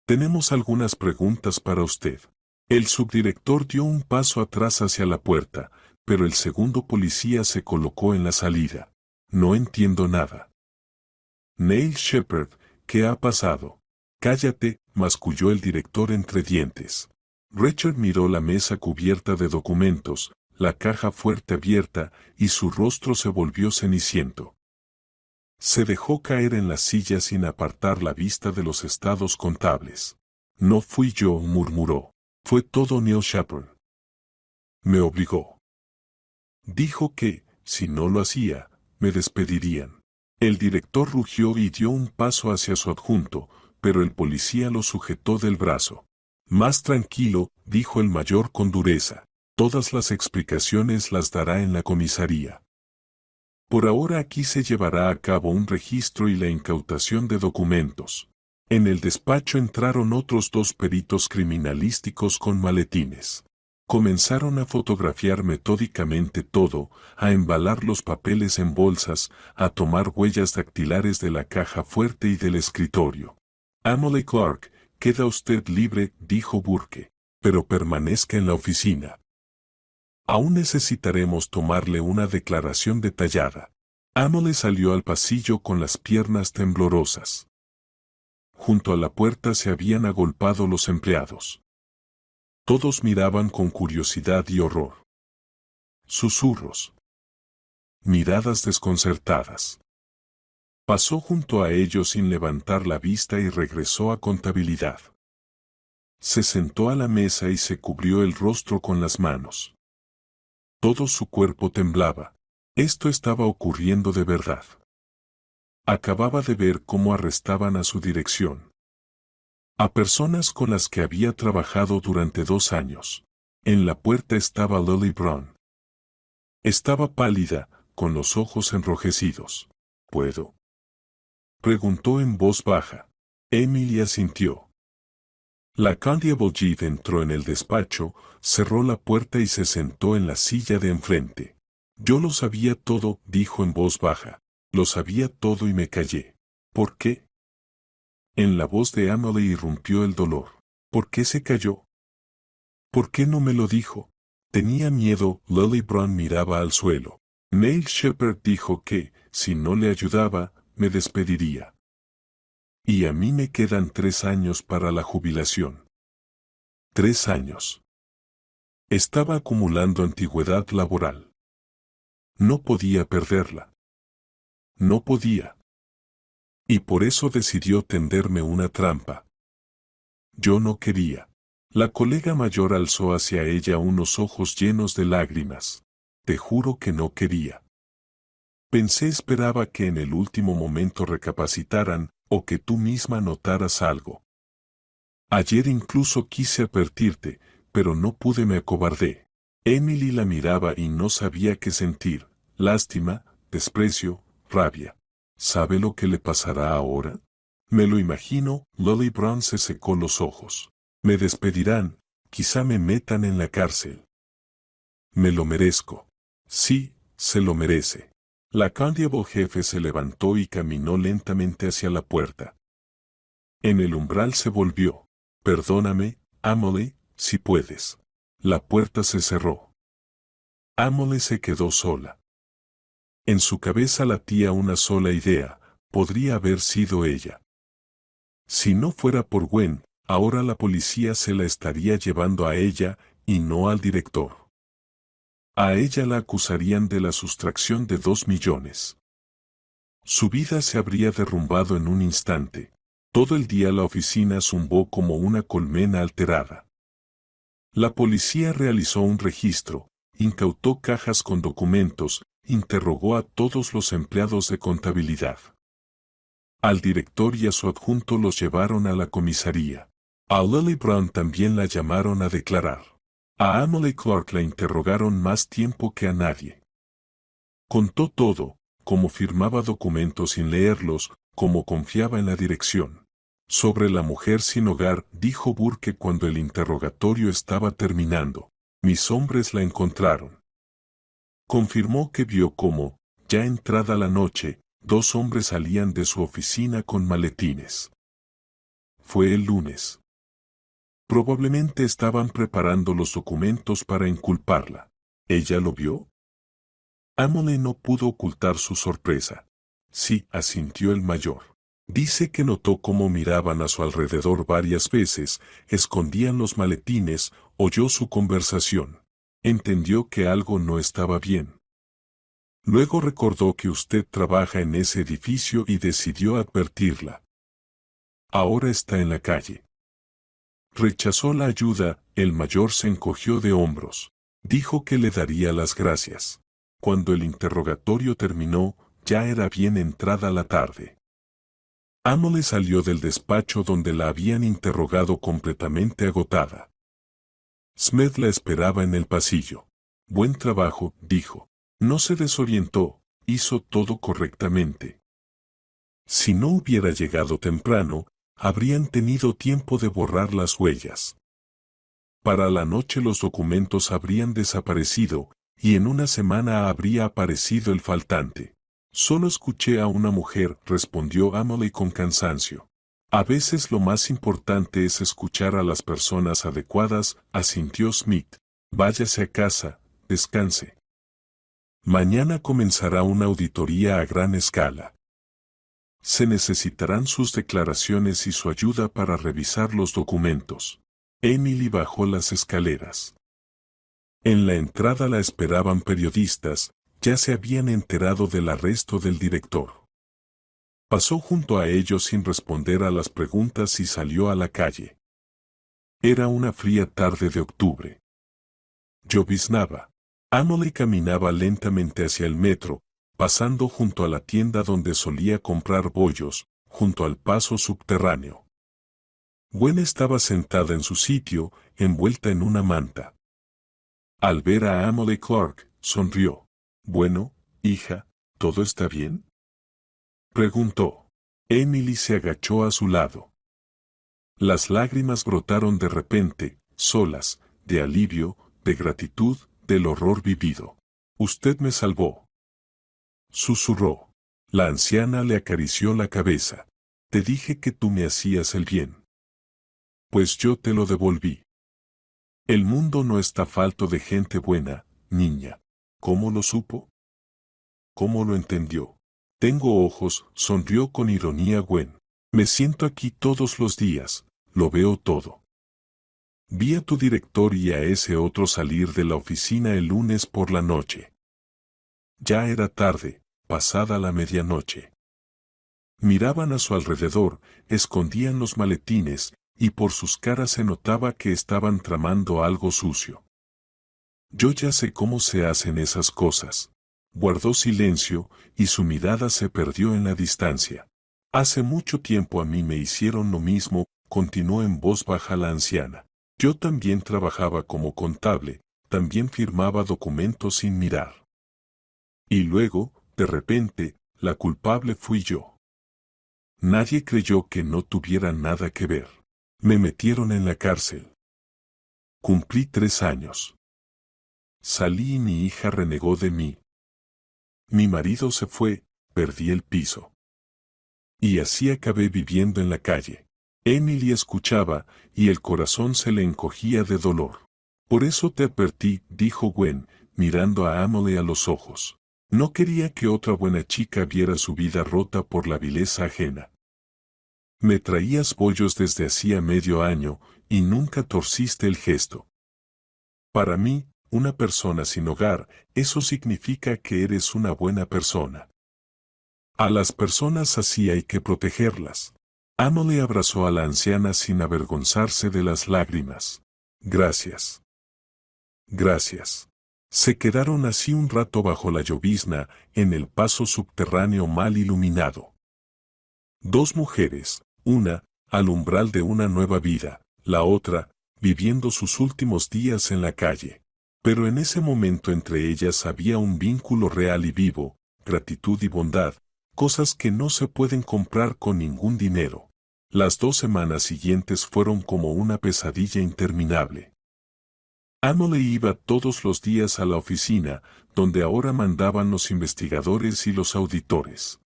Tenemos algunas preguntas para usted. El subdirector dio un paso atrás hacia la puerta, pero el segundo policía se colocó en la salida. No entiendo nada. Neil Shepard, ¿qué ha pasado? Cállate, masculló el director entre dientes. Richard miró la mesa cubierta de documentos, la caja fuerte abierta, y su rostro se volvió ceniciento. Se dejó caer en la silla sin apartar la vista de los estados contables. No fui yo, murmuró. Fue todo Neil Shepard. Me obligó. Dijo que, si no lo hacía, me despedirían. El director rugió y dio un paso hacia su adjunto, pero el policía lo sujetó del brazo. Más tranquilo, dijo el mayor con dureza. Todas las explicaciones las dará en la comisaría. Por ahora aquí se llevará a cabo un registro y la incautación de documentos. En el despacho entraron otros 2 peritos criminalísticos con maletines. Comenzaron a fotografiar metódicamente todo, a embalar los papeles en bolsas, a tomar huellas dactilares de la caja fuerte y del escritorio. Emily Clark, queda usted libre, dijo Burke, pero permanezca en la oficina. Aún necesitaremos tomarle una declaración detallada. Emily salió al pasillo con las piernas temblorosas. Junto a la puerta se habían agolpado los empleados. Todos miraban con curiosidad y horror. Susurros. Miradas desconcertadas. Pasó junto a ellos sin levantar la vista y regresó a contabilidad. Se sentó a la mesa y se cubrió el rostro con las manos. Todo su cuerpo temblaba. Esto estaba ocurriendo de verdad. Acababa de ver cómo arrestaban a su dirección. A personas con las que había trabajado durante 2 años. En la puerta estaba Lily Brown. Estaba pálida, con los ojos enrojecidos. ¿Puedo? Preguntó en voz baja. Emily asintió. La Constable Jeet entró en el despacho, cerró la puerta y se sentó en la silla de enfrente. Yo lo sabía todo, dijo en voz baja. Lo sabía todo y me callé. ¿Por qué? En la voz de Emily irrumpió el dolor. ¿Por qué se calló? ¿Por qué no me lo dijo? Tenía miedo. Lily Brown miraba al suelo. Neil Shepard dijo que, si no le ayudaba, me despediría. Y a mí me quedan 3 años para la jubilación. 3 años. Estaba acumulando antigüedad laboral. No podía perderla. No podía. Y por eso decidió tenderme una trampa. Yo no quería. La colega mayor alzó hacia ella unos ojos llenos de lágrimas. Te juro que no quería. Esperaba que en el último momento recapacitaran, o que tú misma notaras algo. Ayer incluso quise advertirte, pero no pude, me acobardé. Emily la miraba y no sabía qué sentir, lástima, desprecio, rabia. ¿Sabe lo que le pasará ahora? Me lo imagino. Lily Brown se secó los ojos. Me despedirán, quizá me metan en la cárcel. Me lo merezco. Sí, se lo merece. La Constable jefe se levantó y caminó lentamente hacia la puerta. En el umbral se volvió. Perdóname, Emily, si puedes. La puerta se cerró. Emily se quedó sola. En su cabeza latía una sola idea: podría haber sido ella. Si no fuera por Gwen, ahora la policía se la estaría llevando a ella, y no al director. A ella la acusarían de la sustracción de 2 millones. Su vida se habría derrumbado en un instante. Todo el día la oficina zumbó como una colmena alterada. La policía realizó un registro, incautó cajas con documentos, interrogó a todos los empleados de contabilidad. Al director y a su adjunto los llevaron a la comisaría. A Lily Brown también la llamaron a declarar. A Emily Clark la interrogaron más tiempo que a nadie. Contó todo, cómo firmaba documentos sin leerlos, cómo confiaba en la dirección. Sobre la mujer sin hogar, dijo Burke cuando el interrogatorio estaba terminando. Mis hombres la encontraron. Confirmó que vio cómo, ya entrada la noche, 2 hombres salían de su oficina con maletines. Fue el lunes. Probablemente estaban preparando los documentos para inculparla. ¿Ella lo vio? Emily no pudo ocultar su sorpresa. Sí, asintió el mayor. Dice que notó cómo miraban a su alrededor varias veces, escondían los maletines, oyó su conversación. Entendió que algo no estaba bien. Luego recordó que usted trabaja en ese edificio y decidió advertirla. Ahora está en la calle. Rechazó la ayuda. El mayor se encogió de hombros. Dijo que le daría las gracias. Cuando el interrogatorio terminó, ya era bien entrada la tarde. Emily salió del despacho donde la habían interrogado completamente agotada. Smith la esperaba en el pasillo. Buen trabajo, dijo. No se desorientó, hizo todo correctamente. Si no hubiera llegado temprano, habrían tenido tiempo de borrar las huellas. Para la noche los documentos habrían desaparecido, y en una semana habría aparecido el faltante. Solo escuché a una mujer, respondió Emily con cansancio. A veces lo más importante es escuchar a las personas adecuadas, asintió Smith. Váyase a casa, descanse. Mañana comenzará una auditoría a gran escala. Se necesitarán sus declaraciones y su ayuda para revisar los documentos. Emily bajó las escaleras. En la entrada la esperaban periodistas, ya se habían enterado del arresto del director. Pasó junto a ellos sin responder a las preguntas y salió a la calle. Era una fría tarde de octubre. Lloviznaba. Emily caminaba lentamente hacia el metro, pasando junto a la tienda donde solía comprar bollos, junto al paso subterráneo. Gwen estaba sentada en su sitio, envuelta en una manta. Al ver a Emily Clark, sonrió. Bueno, hija, ¿todo está bien?, preguntó. Emily se agachó a su lado. Las lágrimas brotaron de repente, solas, de alivio, de gratitud, del horror vivido. Usted me salvó, susurró. La anciana le acarició la cabeza. Te dije que tú me hacías el bien. Pues yo te lo devolví. El mundo no está falto de gente buena, niña. ¿Cómo lo supo? ¿Cómo lo entendió? Tengo ojos, sonrió con ironía Gwen. Me siento aquí todos los días, lo veo todo. Vi a tu director y a ese otro salir de la oficina el lunes por la noche. Ya era tarde, pasada la medianoche. Miraban a su alrededor, escondían los maletines, y por sus caras se notaba que estaban tramando algo sucio. Yo ya sé cómo se hacen esas cosas. Guardó silencio, y su mirada se perdió en la distancia. Hace mucho tiempo a mí me hicieron lo mismo, continuó en voz baja la anciana. Yo también trabajaba como contable, también firmaba documentos sin mirar. Y luego, de repente, la culpable fui yo. Nadie creyó que no tuviera nada que ver. Me metieron en la cárcel. Cumplí 3 años. Salí y mi hija renegó de mí. Mi marido se fue, perdí el piso. Y así acabé viviendo en la calle. Emily escuchaba, y el corazón se le encogía de dolor. Por eso te advertí, dijo Gwen, mirando a Emily a los ojos. No quería que otra buena chica viera su vida rota por la vileza ajena. Me traías bollos desde hacía medio año, y nunca torciste el gesto. Para mí, una persona sin hogar, eso significa que eres una buena persona. A las personas así hay que protegerlas. Emily abrazó a la anciana sin avergonzarse de las lágrimas. Gracias. Gracias. Se quedaron así un rato bajo la llovizna, en el paso subterráneo mal iluminado. Dos mujeres, una, al umbral de una nueva vida, la otra, viviendo sus últimos días en la calle. Pero en ese momento entre ellas había un vínculo real y vivo, gratitud y bondad, cosas que no se pueden comprar con ningún dinero. Las 2 semanas siguientes fueron como una pesadilla interminable. Emily iba todos los días a la oficina, donde ahora mandaban los investigadores y los auditores.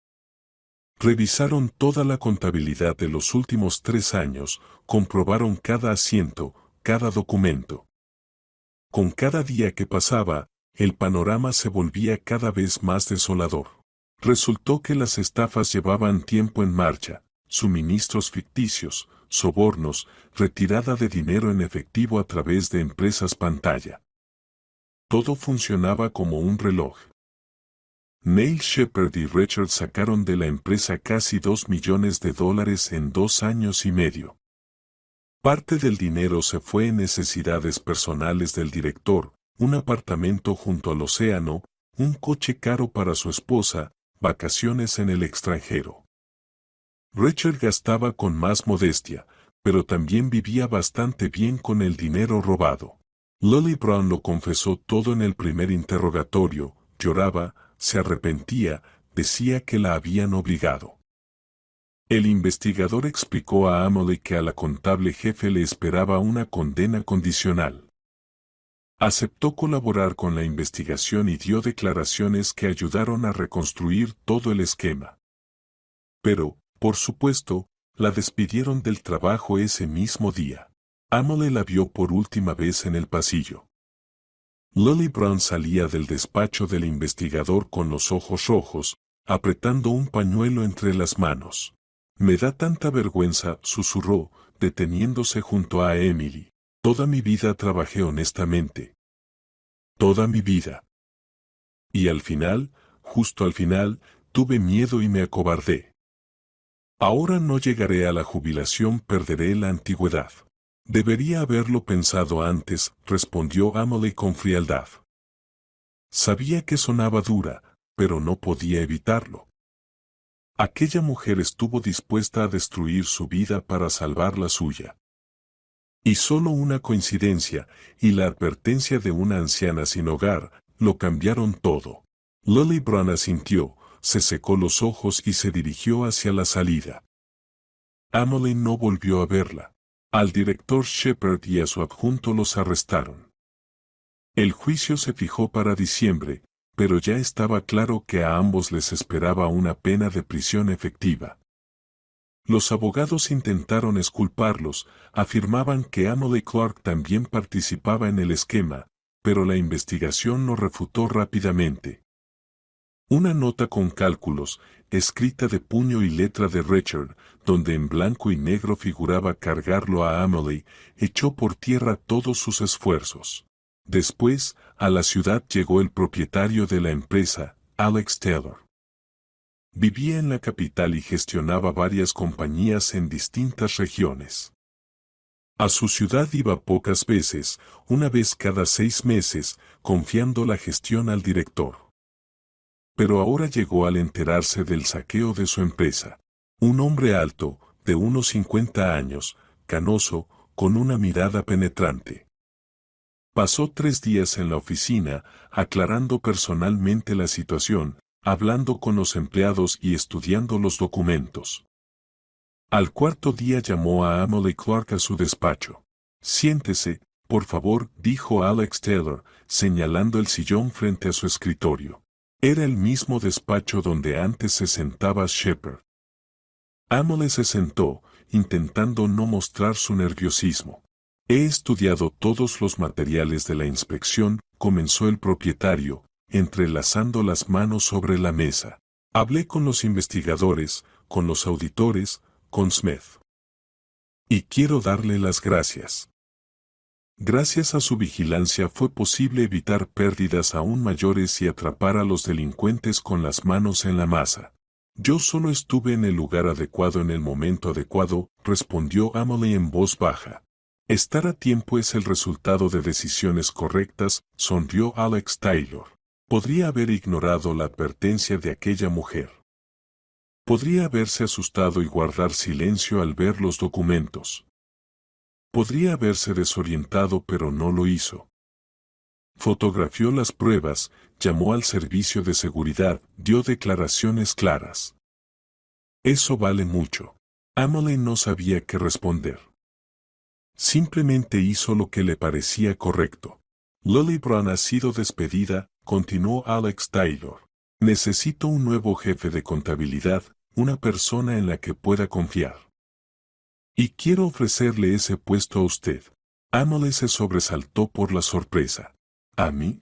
Revisaron toda la contabilidad de los últimos 3 años, comprobaron cada asiento, cada documento. Con cada día que pasaba, el panorama se volvía cada vez más desolador. Resultó que las estafas llevaban tiempo en marcha, suministros ficticios, sobornos, retirada de dinero en efectivo a través de empresas pantalla. Todo funcionaba como un reloj. Neil Shepard y Richard sacaron de la empresa casi $2 millones en 2 años y medio. Parte del dinero se fue en necesidades personales del director, un apartamento junto al océano, un coche caro para su esposa, vacaciones en el extranjero. Richard gastaba con más modestia, pero también vivía bastante bien con el dinero robado. Lily Brown lo confesó todo en el primer interrogatorio, lloraba, se arrepentía, decía que la habían obligado. El investigador explicó a Emily que a la contable jefe le esperaba una condena condicional. Aceptó colaborar con la investigación y dio declaraciones que ayudaron a reconstruir todo el esquema. Pero, por supuesto, la despidieron del trabajo ese mismo día. Emily la vio por última vez en el pasillo. Lily Brown salía del despacho del investigador con los ojos rojos, apretando un pañuelo entre las manos. Me da tanta vergüenza, susurró, deteniéndose junto a Emily. Toda mi vida trabajé honestamente. Toda mi vida. Y al final, justo al final, tuve miedo y me acobardé. Ahora no llegaré a la jubilación, perderé la antigüedad. Debería haberlo pensado antes, respondió Emily con frialdad. Sabía que sonaba dura, pero no podía evitarlo. Aquella mujer estuvo dispuesta a destruir su vida para salvar la suya. Y solo una coincidencia, y la advertencia de una anciana sin hogar, lo cambiaron todo. Lily Brown asintió, se secó los ojos y se dirigió hacia la salida. Emily no volvió a verla. Al director Shepard y a su adjunto los arrestaron. El juicio se fijó para diciembre, pero ya estaba claro que a ambos les esperaba una pena de prisión efectiva. Los abogados intentaron exculparlos, afirmaban que Emily Clark también participaba en el esquema, pero la investigación lo refutó rápidamente. Una nota con cálculos, escrita de puño y letra de Richard, donde en blanco y negro figuraba cargarlo a Emily, echó por tierra todos sus esfuerzos. Después, a la ciudad llegó el propietario de la empresa, Alex Taylor. Vivía en la capital y gestionaba varias compañías en distintas regiones. A su ciudad iba pocas veces, una vez cada 6 meses, confiando la gestión al director. Pero ahora llegó al enterarse del saqueo de su empresa. Un hombre alto, de unos 50 años, canoso, con una mirada penetrante. Pasó 3 días en la oficina, aclarando personalmente la situación, hablando con los empleados y estudiando los documentos. Al cuarto día llamó a Emily Clark a su despacho. «Siéntese, por favor», dijo Alex Taylor, señalando el sillón frente a su escritorio. Era el mismo despacho donde antes se sentaba Shepard. Emily se sentó, intentando no mostrar su nerviosismo. «He estudiado todos los materiales de la inspección», comenzó el propietario, entrelazando las manos sobre la mesa. «Hablé con los investigadores, con los auditores, con Smith. Y quiero darle las gracias. Gracias a su vigilancia fue posible evitar pérdidas aún mayores y atrapar a los delincuentes con las manos en la masa. Yo solo estuve en el lugar adecuado en el momento adecuado», respondió Emily en voz baja. «Estar a tiempo es el resultado de decisiones correctas», sonrió Alex Taylor. Podría haber ignorado la advertencia de aquella mujer. Podría haberse asustado y guardar silencio al ver los documentos. Podría haberse desorientado, pero no lo hizo. Fotografió las pruebas, llamó al servicio de seguridad, dio declaraciones claras. Eso vale mucho. Emily no sabía qué responder. Simplemente hizo lo que le parecía correcto. «Lily Brown ha sido despedida», continuó Alex Taylor. «Necesito un nuevo jefe de contabilidad, una persona en la que pueda confiar. Y quiero ofrecerle ese puesto a usted». Emily se sobresaltó por la sorpresa. «¿A mí?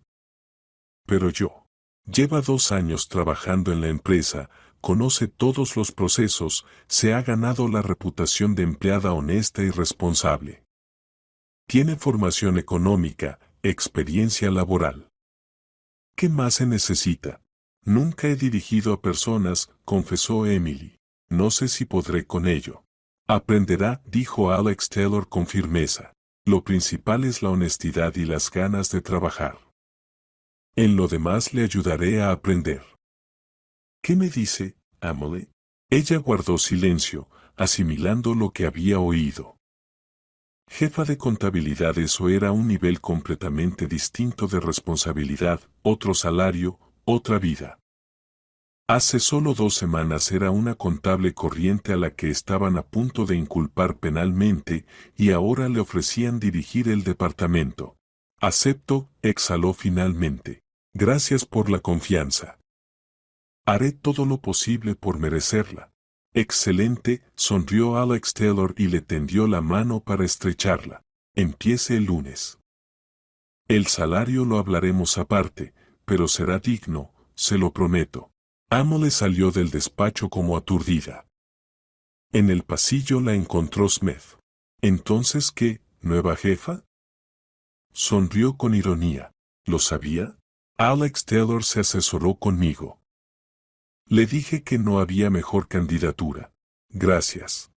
Pero yo. Lleva 2 años trabajando en la empresa, conoce todos los procesos, se ha ganado la reputación de empleada honesta y responsable. Tiene formación económica, experiencia laboral. ¿Qué más se necesita? Nunca he dirigido a personas», confesó Emily. «No sé si podré con ello». «Aprenderá», dijo Alex Taylor con firmeza. «Lo principal es la honestidad y las ganas de trabajar. En lo demás le ayudaré a aprender». «¿Qué me dice, Emily?» Ella guardó silencio, asimilando lo que había oído. Jefa de contabilidad, eso era un nivel completamente distinto de responsabilidad, otro salario, otra vida. Hace solo 2 semanas era una contable corriente a la que estaban a punto de inculpar penalmente y ahora le ofrecían dirigir el departamento. «Acepto», exhaló finalmente. «Gracias por la confianza. Haré todo lo posible por merecerla». «Excelente», sonrió Alex Taylor y le tendió la mano para estrecharla. «Empiece el lunes. El salario lo hablaremos aparte, pero será digno, se lo prometo». Emily salió del despacho como aturdida. En el pasillo la encontró Smith. «¿Entonces qué, nueva jefa?». Sonrió con ironía. «¿Lo sabía?». Alex Taylor se asesoró conmigo. Le dije que no había mejor candidatura. «Gracias».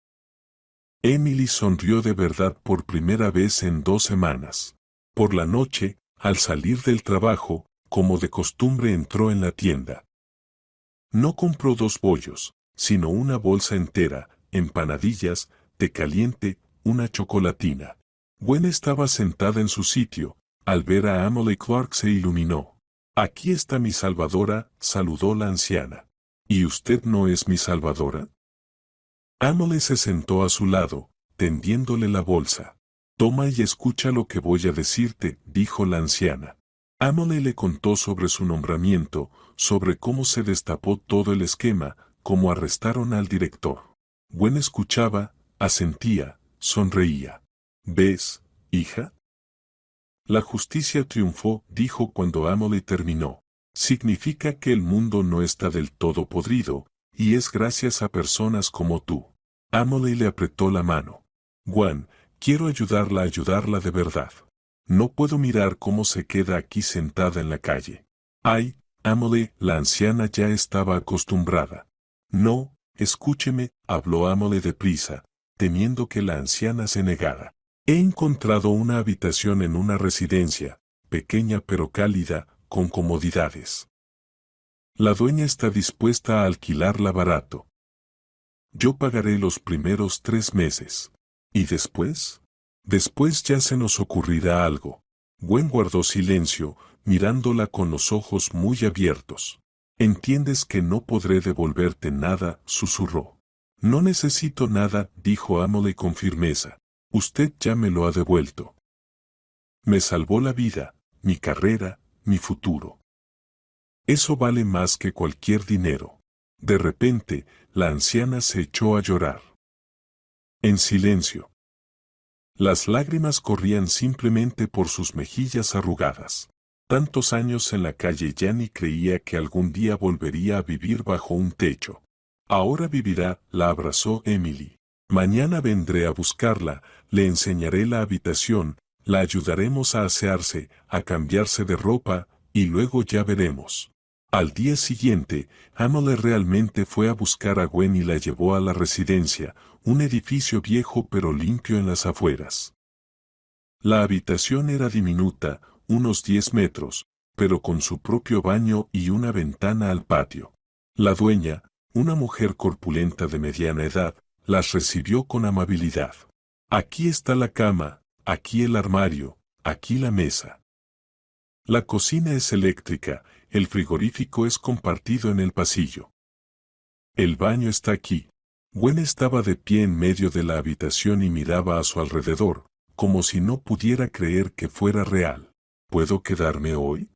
Emily sonrió de verdad por primera vez en 2 semanas. Por la noche, al salir del trabajo, como de costumbre entró en la tienda. No compró 2 bollos, sino una bolsa entera, empanadillas, té caliente, una chocolatina. Gwen estaba sentada en su sitio. Al ver a Emily Clark se iluminó. «Aquí está mi salvadora», saludó la anciana. «¿Y usted no es mi salvadora?». Emily se sentó a su lado, tendiéndole la bolsa. «Toma y escucha lo que voy a decirte», dijo la anciana. Emily le contó sobre su nombramiento, sobre cómo se destapó todo el esquema, cómo arrestaron al director. Gwen escuchaba, asentía, sonreía. ¿Ves, hija? La justicia triunfó, dijo cuando Emily terminó. Significa que el mundo no está del todo podrido, y es gracias a personas como tú. Emily le apretó la mano. Gwen, quiero ayudarla de verdad. No puedo mirar cómo se queda aquí sentada en la calle. Ay, Emily, la anciana ya estaba acostumbrada. No, escúcheme, habló Emily deprisa, temiendo que la anciana se negara. He encontrado una habitación en una residencia, pequeña pero cálida, con comodidades. La dueña está dispuesta a alquilarla barato. Yo pagaré los primeros 3 meses. ¿Y después? Después ya se nos ocurrirá algo. Gwen guardó silencio, mirándola con los ojos muy abiertos. Entiendes que no podré devolverte nada, susurró. No necesito nada, dijo Emily con firmeza. Usted ya me lo ha devuelto. Me salvó la vida, mi carrera, mi futuro. Eso vale más que cualquier dinero. De repente, la anciana se echó a llorar. En silencio. Las lágrimas corrían simplemente por sus mejillas arrugadas. Tantos años en la calle ya ni creía que algún día volvería a vivir bajo un techo. Ahora vivirá, la abrazó Emily. Mañana vendré a buscarla, le enseñaré la habitación, la ayudaremos a asearse, a cambiarse de ropa, y luego ya veremos. Al día siguiente, Emily realmente fue a buscar a Gwen y la llevó a la residencia, un edificio viejo pero limpio en las afueras. La habitación era diminuta, unos 10 metros, pero con su propio baño y una ventana al patio. La dueña, una mujer corpulenta de mediana edad, las recibió con amabilidad. Aquí está la cama, aquí el armario, aquí la mesa. La cocina es eléctrica, el frigorífico es compartido en el pasillo. El baño está aquí. Gwen estaba de pie en medio de la habitación y miraba a su alrededor, como si no pudiera creer que fuera real. ¿Puedo quedarme hoy?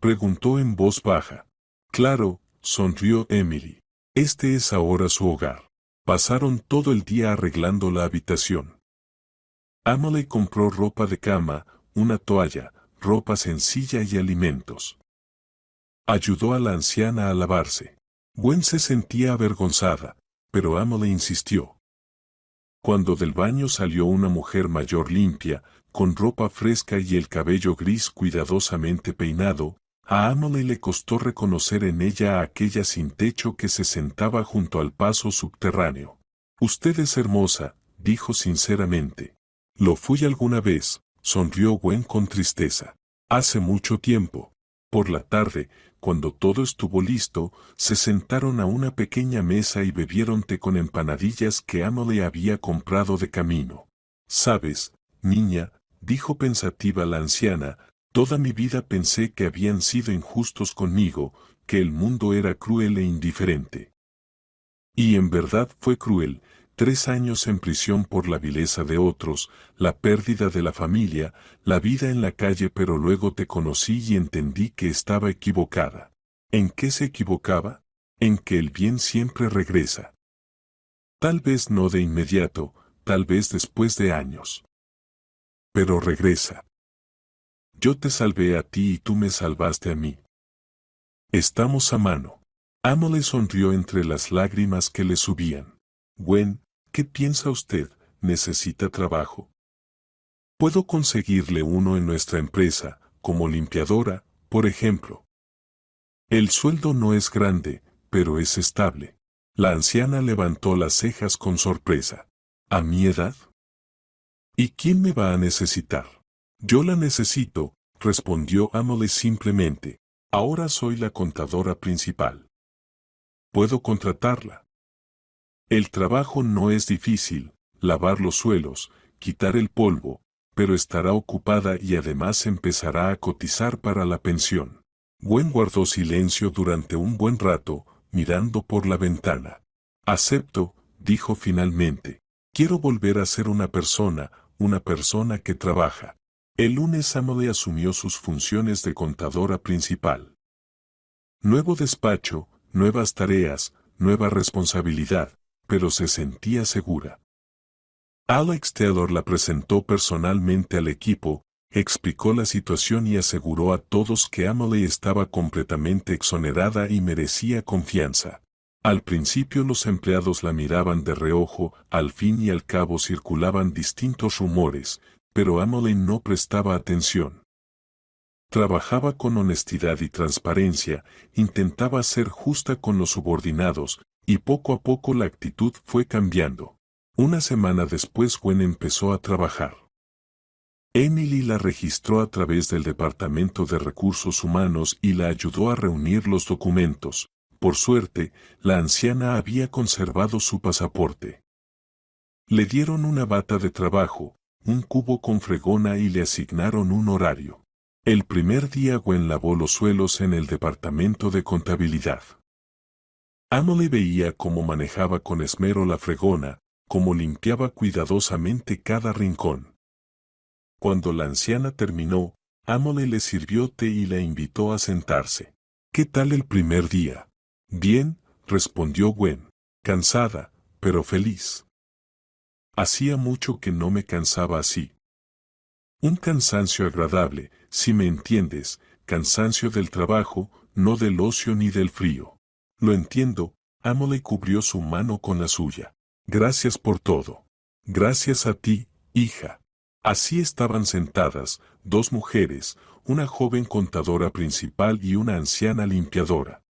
Preguntó en voz baja. Claro, sonrió Emily. Este es ahora su hogar. Pasaron todo el día arreglando la habitación. Emily compró ropa de cama, una toalla, ropa sencilla y alimentos. Ayudó a la anciana a lavarse. Gwen se sentía avergonzada, pero Emily insistió. Cuando del baño salió una mujer mayor limpia, con ropa fresca y el cabello gris cuidadosamente peinado, a Emily le costó reconocer en ella a aquella sin techo que se sentaba junto al paso subterráneo. Usted es hermosa, dijo sinceramente. Lo fui alguna vez, sonrió Gwen con tristeza. Hace mucho tiempo. Por la tarde, cuando todo estuvo listo, se sentaron a una pequeña mesa y bebieron té con empanadillas que Emily había comprado de camino. Sabes, niña, dijo pensativa la anciana, toda mi vida pensé que habían sido injustos conmigo, que el mundo era cruel e indiferente. Y en verdad fue cruel. 3 años en prisión por la vileza de otros, la pérdida de la familia, la vida en la calle, pero luego te conocí y entendí que estaba equivocada. ¿En qué se equivocaba? En que el bien siempre regresa. Tal vez no de inmediato, tal vez después de años. Pero regresa. Yo te salvé a ti y tú me salvaste a mí. Estamos a mano. Emily sonrió entre las lágrimas que le subían. Gwen, ¿qué piensa usted? ¿Necesita trabajo? Puedo conseguirle uno en nuestra empresa, como limpiadora, por ejemplo. El sueldo no es grande, pero es estable. La anciana levantó las cejas con sorpresa. ¿A mi edad? ¿Y quién me va a necesitar? Yo la necesito, respondió Emily simplemente. Ahora soy la contadora principal. Puedo contratarla. El trabajo no es difícil, lavar los suelos, quitar el polvo, pero estará ocupada y además empezará a cotizar para la pensión. Gwen guardó silencio durante un buen rato, mirando por la ventana. Acepto, dijo finalmente. Quiero volver a ser una persona que trabaja. El lunes Emily asumió sus funciones de contadora principal. Nuevo despacho, nuevas tareas, nueva responsabilidad, pero se sentía segura. Alex Taylor la presentó personalmente al equipo, explicó la situación y aseguró a todos que Emily estaba completamente exonerada y merecía confianza. Al principio los empleados la miraban de reojo, al fin y al cabo circulaban distintos rumores, pero Emily no prestaba atención. Trabajaba con honestidad y transparencia, intentaba ser justa con los subordinados, y poco a poco la actitud fue cambiando. Una semana después Gwen empezó a trabajar. Emily la registró a través del Departamento de Recursos Humanos y la ayudó a reunir los documentos. Por suerte, la anciana había conservado su pasaporte. Le dieron una bata de trabajo, un cubo con fregona y le asignaron un horario. El primer día Gwen lavó los suelos en el departamento de contabilidad. Emily veía cómo manejaba con esmero la fregona, cómo limpiaba cuidadosamente cada rincón. Cuando la anciana terminó, Emily le sirvió té y la invitó a sentarse. ¿Qué tal el primer día? Bien, respondió Gwen, cansada, pero feliz. Hacía mucho que no me cansaba así. Un cansancio agradable, si me entiendes, cansancio del trabajo, no del ocio ni del frío. Lo entiendo, Emily cubrió su mano con la suya. Gracias por todo. Gracias a ti, hija. Así estaban sentadas, dos mujeres, una joven contadora principal y una anciana limpiadora.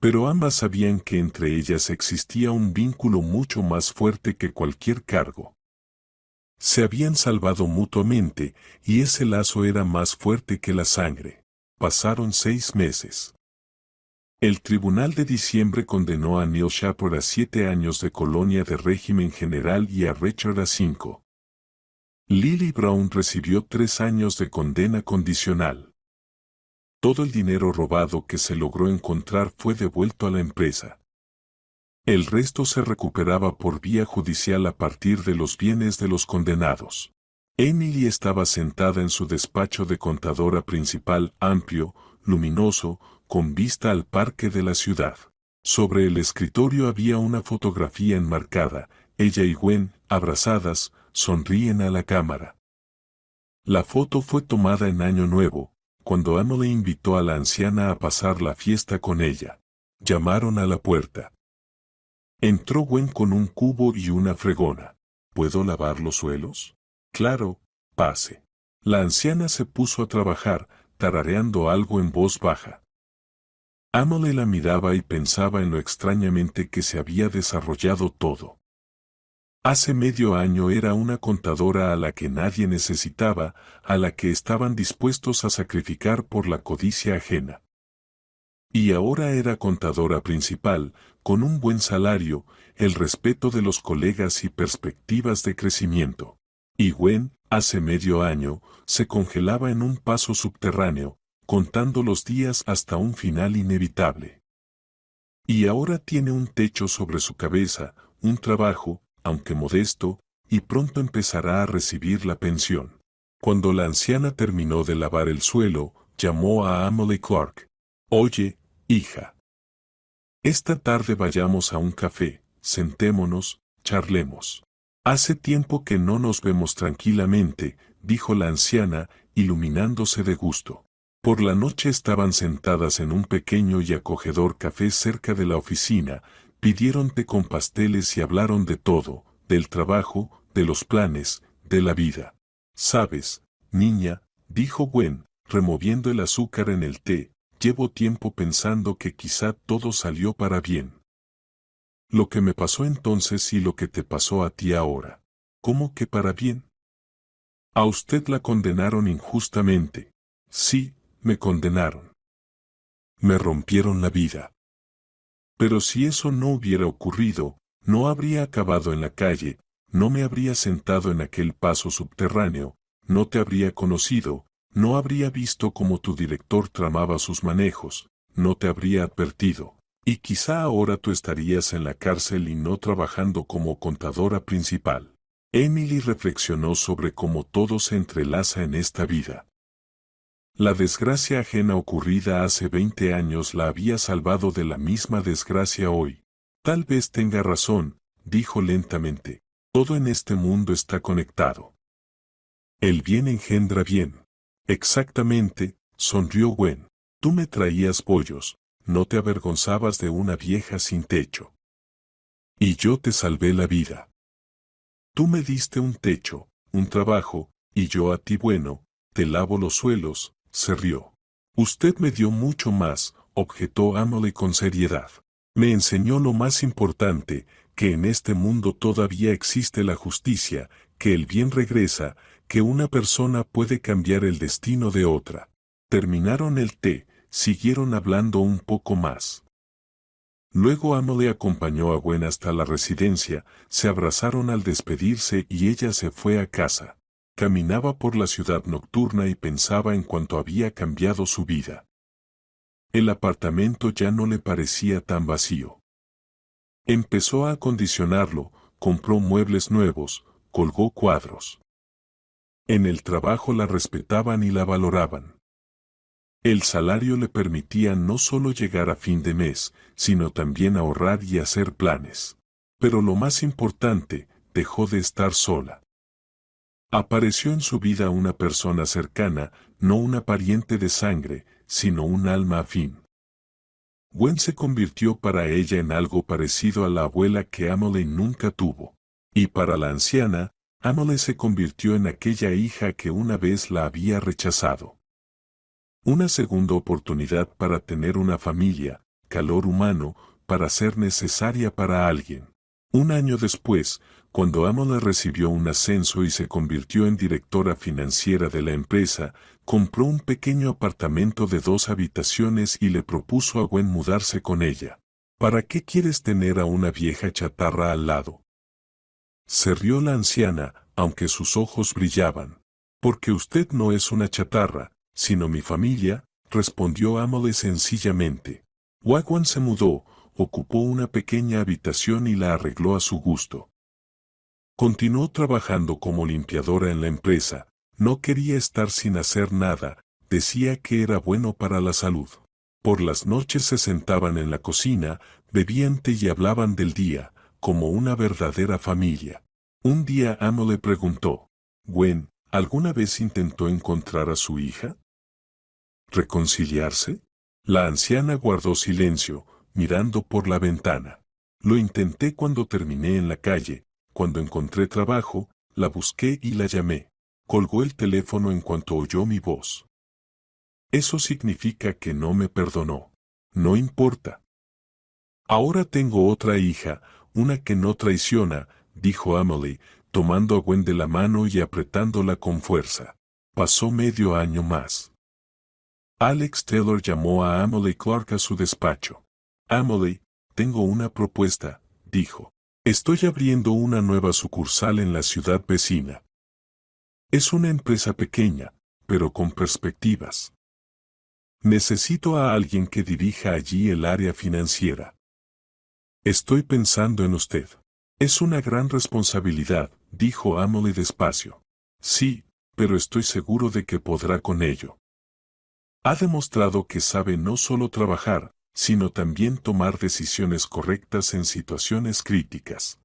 Pero ambas sabían que entre ellas existía un vínculo mucho más fuerte que cualquier cargo. Se habían salvado mutuamente, y ese lazo era más fuerte que la sangre. Pasaron 6 meses. El Tribunal de Diciembre condenó a Neil Shepard a 7 años de colonia de régimen general y a Richard a 5. Lily Brown recibió 3 años de condena condicional. Todo el dinero robado que se logró encontrar fue devuelto a la empresa. El resto se recuperaba por vía judicial a partir de los bienes de los condenados. Emily estaba sentada en su despacho de contadora principal, amplio, luminoso, con vista al parque de la ciudad. Sobre el escritorio había una fotografía enmarcada, ella y Gwen, abrazadas, sonríen a la cámara. La foto fue tomada en Año Nuevo, cuando Emily invitó a la anciana a pasar la fiesta con ella. Llamaron a la puerta. Entró Gwen con un cubo y una fregona. ¿Puedo lavar los suelos? Claro, pase. La anciana se puso a trabajar, tarareando algo en voz baja. Emily la miraba y pensaba en lo extrañamente que se había desarrollado todo. Hace medio año era una contadora a la que nadie necesitaba, a la que estaban dispuestos a sacrificar por la codicia ajena. Y ahora era contadora principal, con un buen salario, el respeto de los colegas y perspectivas de crecimiento. Y Gwen, hace medio año, se congelaba en un paso subterráneo, contando los días hasta un final inevitable. Y ahora tiene un techo sobre su cabeza, un trabajo, aunque modesto, y pronto empezará a recibir la pensión. Cuando la anciana terminó de lavar el suelo, llamó a Emily Clark. Oye, hija. Esta tarde vayamos a un café, sentémonos, charlemos. Hace tiempo que no nos vemos tranquilamente, dijo la anciana, iluminándose de gusto. Por la noche estaban sentadas en un pequeño y acogedor café cerca de la oficina, pidieron té con pasteles y hablaron de todo, del trabajo, de los planes, de la vida. Sabes, niña, dijo Gwen, removiendo el azúcar en el té, llevo tiempo pensando que quizá todo salió para bien. Lo que me pasó entonces y lo que te pasó a ti ahora. ¿Cómo que para bien? A usted la condenaron injustamente. Sí, me condenaron. Me rompieron la vida. Pero si eso no hubiera ocurrido, no habría acabado en la calle, no me habría sentado en aquel paso subterráneo, no te habría conocido, no habría visto cómo tu director tramaba sus manejos, no te habría advertido. Y quizá ahora tú estarías en la cárcel y no trabajando como contadora principal. Emily reflexionó sobre cómo todo se entrelaza en esta vida. La desgracia ajena ocurrida hace 20 años la había salvado de la misma desgracia hoy. Tal vez tenga razón, dijo lentamente. Todo en este mundo está conectado. El bien engendra bien. Exactamente, sonrió Gwen. Tú me traías bollos, no te avergonzabas de una vieja sin techo. Y yo te salvé la vida. Tú me diste un techo, un trabajo, y yo a ti bueno, te lavo los suelos, se rió. Usted me dio mucho más, objetó Emily con seriedad. Me enseñó lo más importante, que en este mundo todavía existe la justicia, que el bien regresa, que una persona puede cambiar el destino de otra. Terminaron el té, siguieron hablando un poco más. Luego Emily acompañó a Gwen hasta la residencia, se abrazaron al despedirse y ella se fue a casa. Caminaba por la ciudad nocturna y pensaba en cuánto había cambiado su vida. El apartamento ya no le parecía tan vacío. Empezó a acondicionarlo, compró muebles nuevos, colgó cuadros. En el trabajo la respetaban y la valoraban. El salario le permitía no solo llegar a fin de mes, sino también ahorrar y hacer planes. Pero lo más importante, dejó de estar sola. Apareció en su vida una persona cercana, no una pariente de sangre, sino un alma afín. Gwen se convirtió para ella en algo parecido a la abuela que Emily nunca tuvo. Y para la anciana, Emily se convirtió en aquella hija que una vez la había rechazado. Una segunda oportunidad para tener una familia, calor humano, para ser necesaria para alguien. Un año después, cuando Emily recibió un ascenso y se convirtió en directora financiera de la empresa, compró un pequeño apartamento de 2 habitaciones y le propuso a Gwen mudarse con ella. ¿Para qué quieres tener a una vieja chatarra al lado? Se rió la anciana, aunque sus ojos brillaban. Porque usted no es una chatarra, sino mi familia, respondió Emily sencillamente. Gwen se mudó, ocupó una pequeña habitación y la arregló a su gusto. Continuó trabajando como limpiadora en la empresa, no quería estar sin hacer nada, decía que era bueno para la salud. Por las noches se sentaban en la cocina, bebían té y hablaban del día, como una verdadera familia. Un día Amo le preguntó, Gwen, ¿alguna vez intentó encontrar a su hija? ¿Reconciliarse? La anciana guardó silencio, mirando por la ventana. Lo intenté cuando terminé en la calle, cuando encontré trabajo, la busqué y la llamé. Colgó el teléfono en cuanto oyó mi voz. Eso significa que no me perdonó. No importa. Ahora tengo otra hija, una que no traiciona, dijo Emily, tomando a Gwen de la mano y apretándola con fuerza. Pasó medio año más. Alex Taylor llamó a Emily Clark a su despacho. Emily, tengo una propuesta, dijo. Estoy abriendo una nueva sucursal en la ciudad vecina. Es una empresa pequeña, pero con perspectivas. Necesito a alguien que dirija allí el área financiera. Estoy pensando en usted. Es una gran responsabilidad, dijo Emily despacio. Sí, pero estoy seguro de que podrá con ello. Ha demostrado que sabe no solo trabajar, sino también tomar decisiones correctas en situaciones críticas.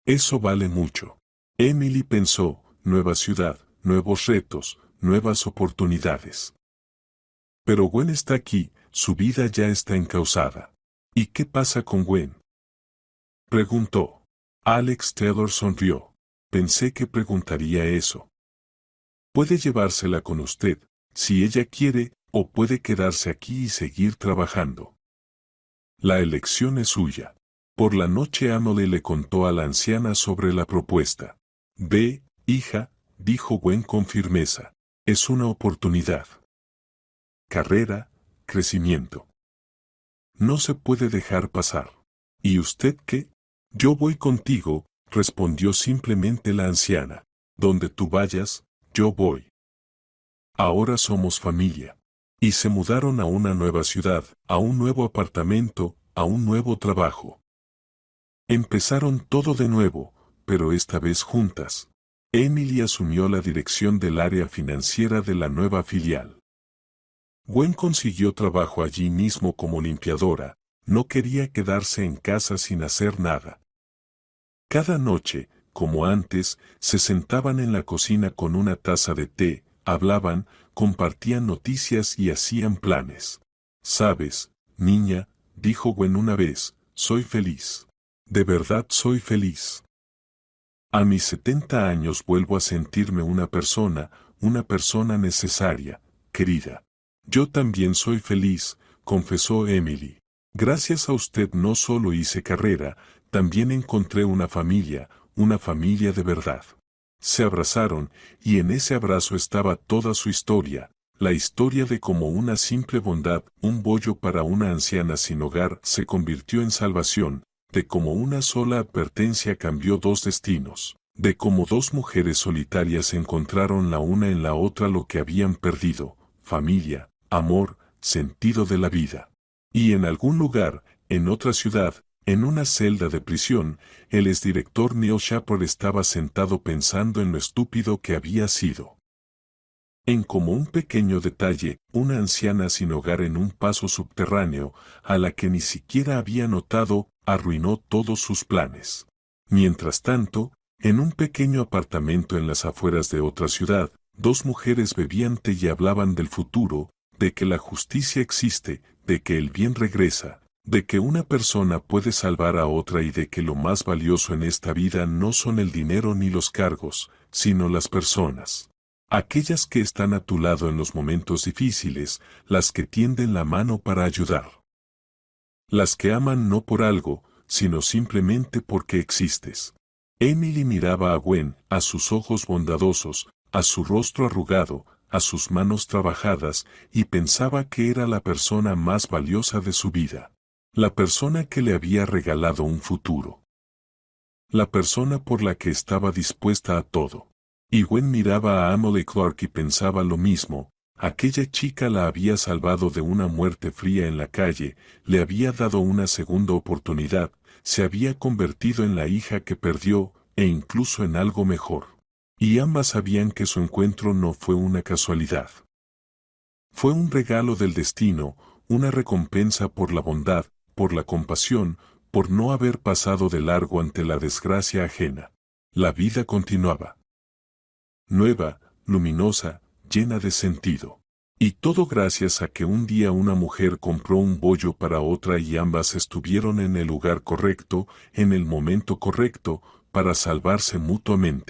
Eso vale mucho. Emily pensó, nueva ciudad, nuevos retos, nuevas oportunidades. Pero Gwen está aquí, su vida ya está encauzada. ¿Y qué pasa con Gwen? Preguntó. Alex Taylor sonrió. Pensé que preguntaría eso. Puede llevársela con usted, si ella quiere, o puede quedarse aquí y seguir trabajando. La elección es suya. Por la noche Emily le contó a la anciana sobre la propuesta. Ve, hija, dijo Gwen con firmeza. Es una oportunidad. Carrera, crecimiento. No se puede dejar pasar. ¿Y usted qué? Yo voy contigo, respondió simplemente la anciana. Donde tú vayas, yo voy. Ahora somos familia. Y se mudaron a una nueva ciudad, a un nuevo apartamento, a un nuevo trabajo. Empezaron todo de nuevo, pero esta vez juntas. Emily asumió la dirección del área financiera de la nueva filial. Gwen consiguió trabajo allí mismo como limpiadora, No quería quedarse en casa sin hacer nada. Cada noche, como antes, se sentaban en la cocina con una taza de té, hablaban, compartían noticias y hacían planes. «Sabes, niña», dijo Gwen una vez, «soy feliz. De verdad soy feliz. A mis 70 años vuelvo a sentirme una persona necesaria, querida». «Yo también soy feliz», confesó Emily. «Gracias a usted no solo hice carrera, también encontré una familia de verdad». Se abrazaron, y en ese abrazo estaba toda su historia, la historia de cómo una simple bondad, un bollo para una anciana sin hogar, se convirtió en salvación, de cómo una sola advertencia cambió dos destinos, de cómo dos mujeres solitarias encontraron la una en la otra lo que habían perdido: familia, amor, sentido de la vida. Y en algún lugar, en otra ciudad, en una celda de prisión, el exdirector Neil Shepard estaba sentado pensando en lo estúpido que había sido. En como un pequeño detalle, una anciana sin hogar en un paso subterráneo, a la que ni siquiera había notado, arruinó todos sus planes. Mientras tanto, en un pequeño apartamento en las afueras de otra ciudad, dos mujeres bebían té y hablaban del futuro, de que la justicia existe, de que el bien regresa, de que una persona puede salvar a otra y de que lo más valioso en esta vida no son el dinero ni los cargos, sino las personas. Aquellas que están a tu lado en los momentos difíciles, las que tienden la mano para ayudar. Las que aman no por algo, sino simplemente porque existes. Emily miraba a Gwen, a sus ojos bondadosos, a su rostro arrugado, a sus manos trabajadas, y pensaba que era la persona más valiosa de su vida. La persona que le había regalado un futuro. La persona por la que estaba dispuesta a todo. Y Gwen miraba a Emily Clark y pensaba lo mismo. Aquella chica la había salvado de una muerte fría en la calle, le había dado una segunda oportunidad, se había convertido en la hija que perdió, e incluso en algo mejor. Y ambas sabían que su encuentro no fue una casualidad. Fue un regalo del destino, una recompensa por la bondad, por la compasión, por no haber pasado de largo ante la desgracia ajena. La vida continuaba. Nueva, luminosa, llena de sentido. Y todo gracias a que un día una mujer compró un bollo para otra y ambas estuvieron en el lugar correcto, en el momento correcto, para salvarse mutuamente.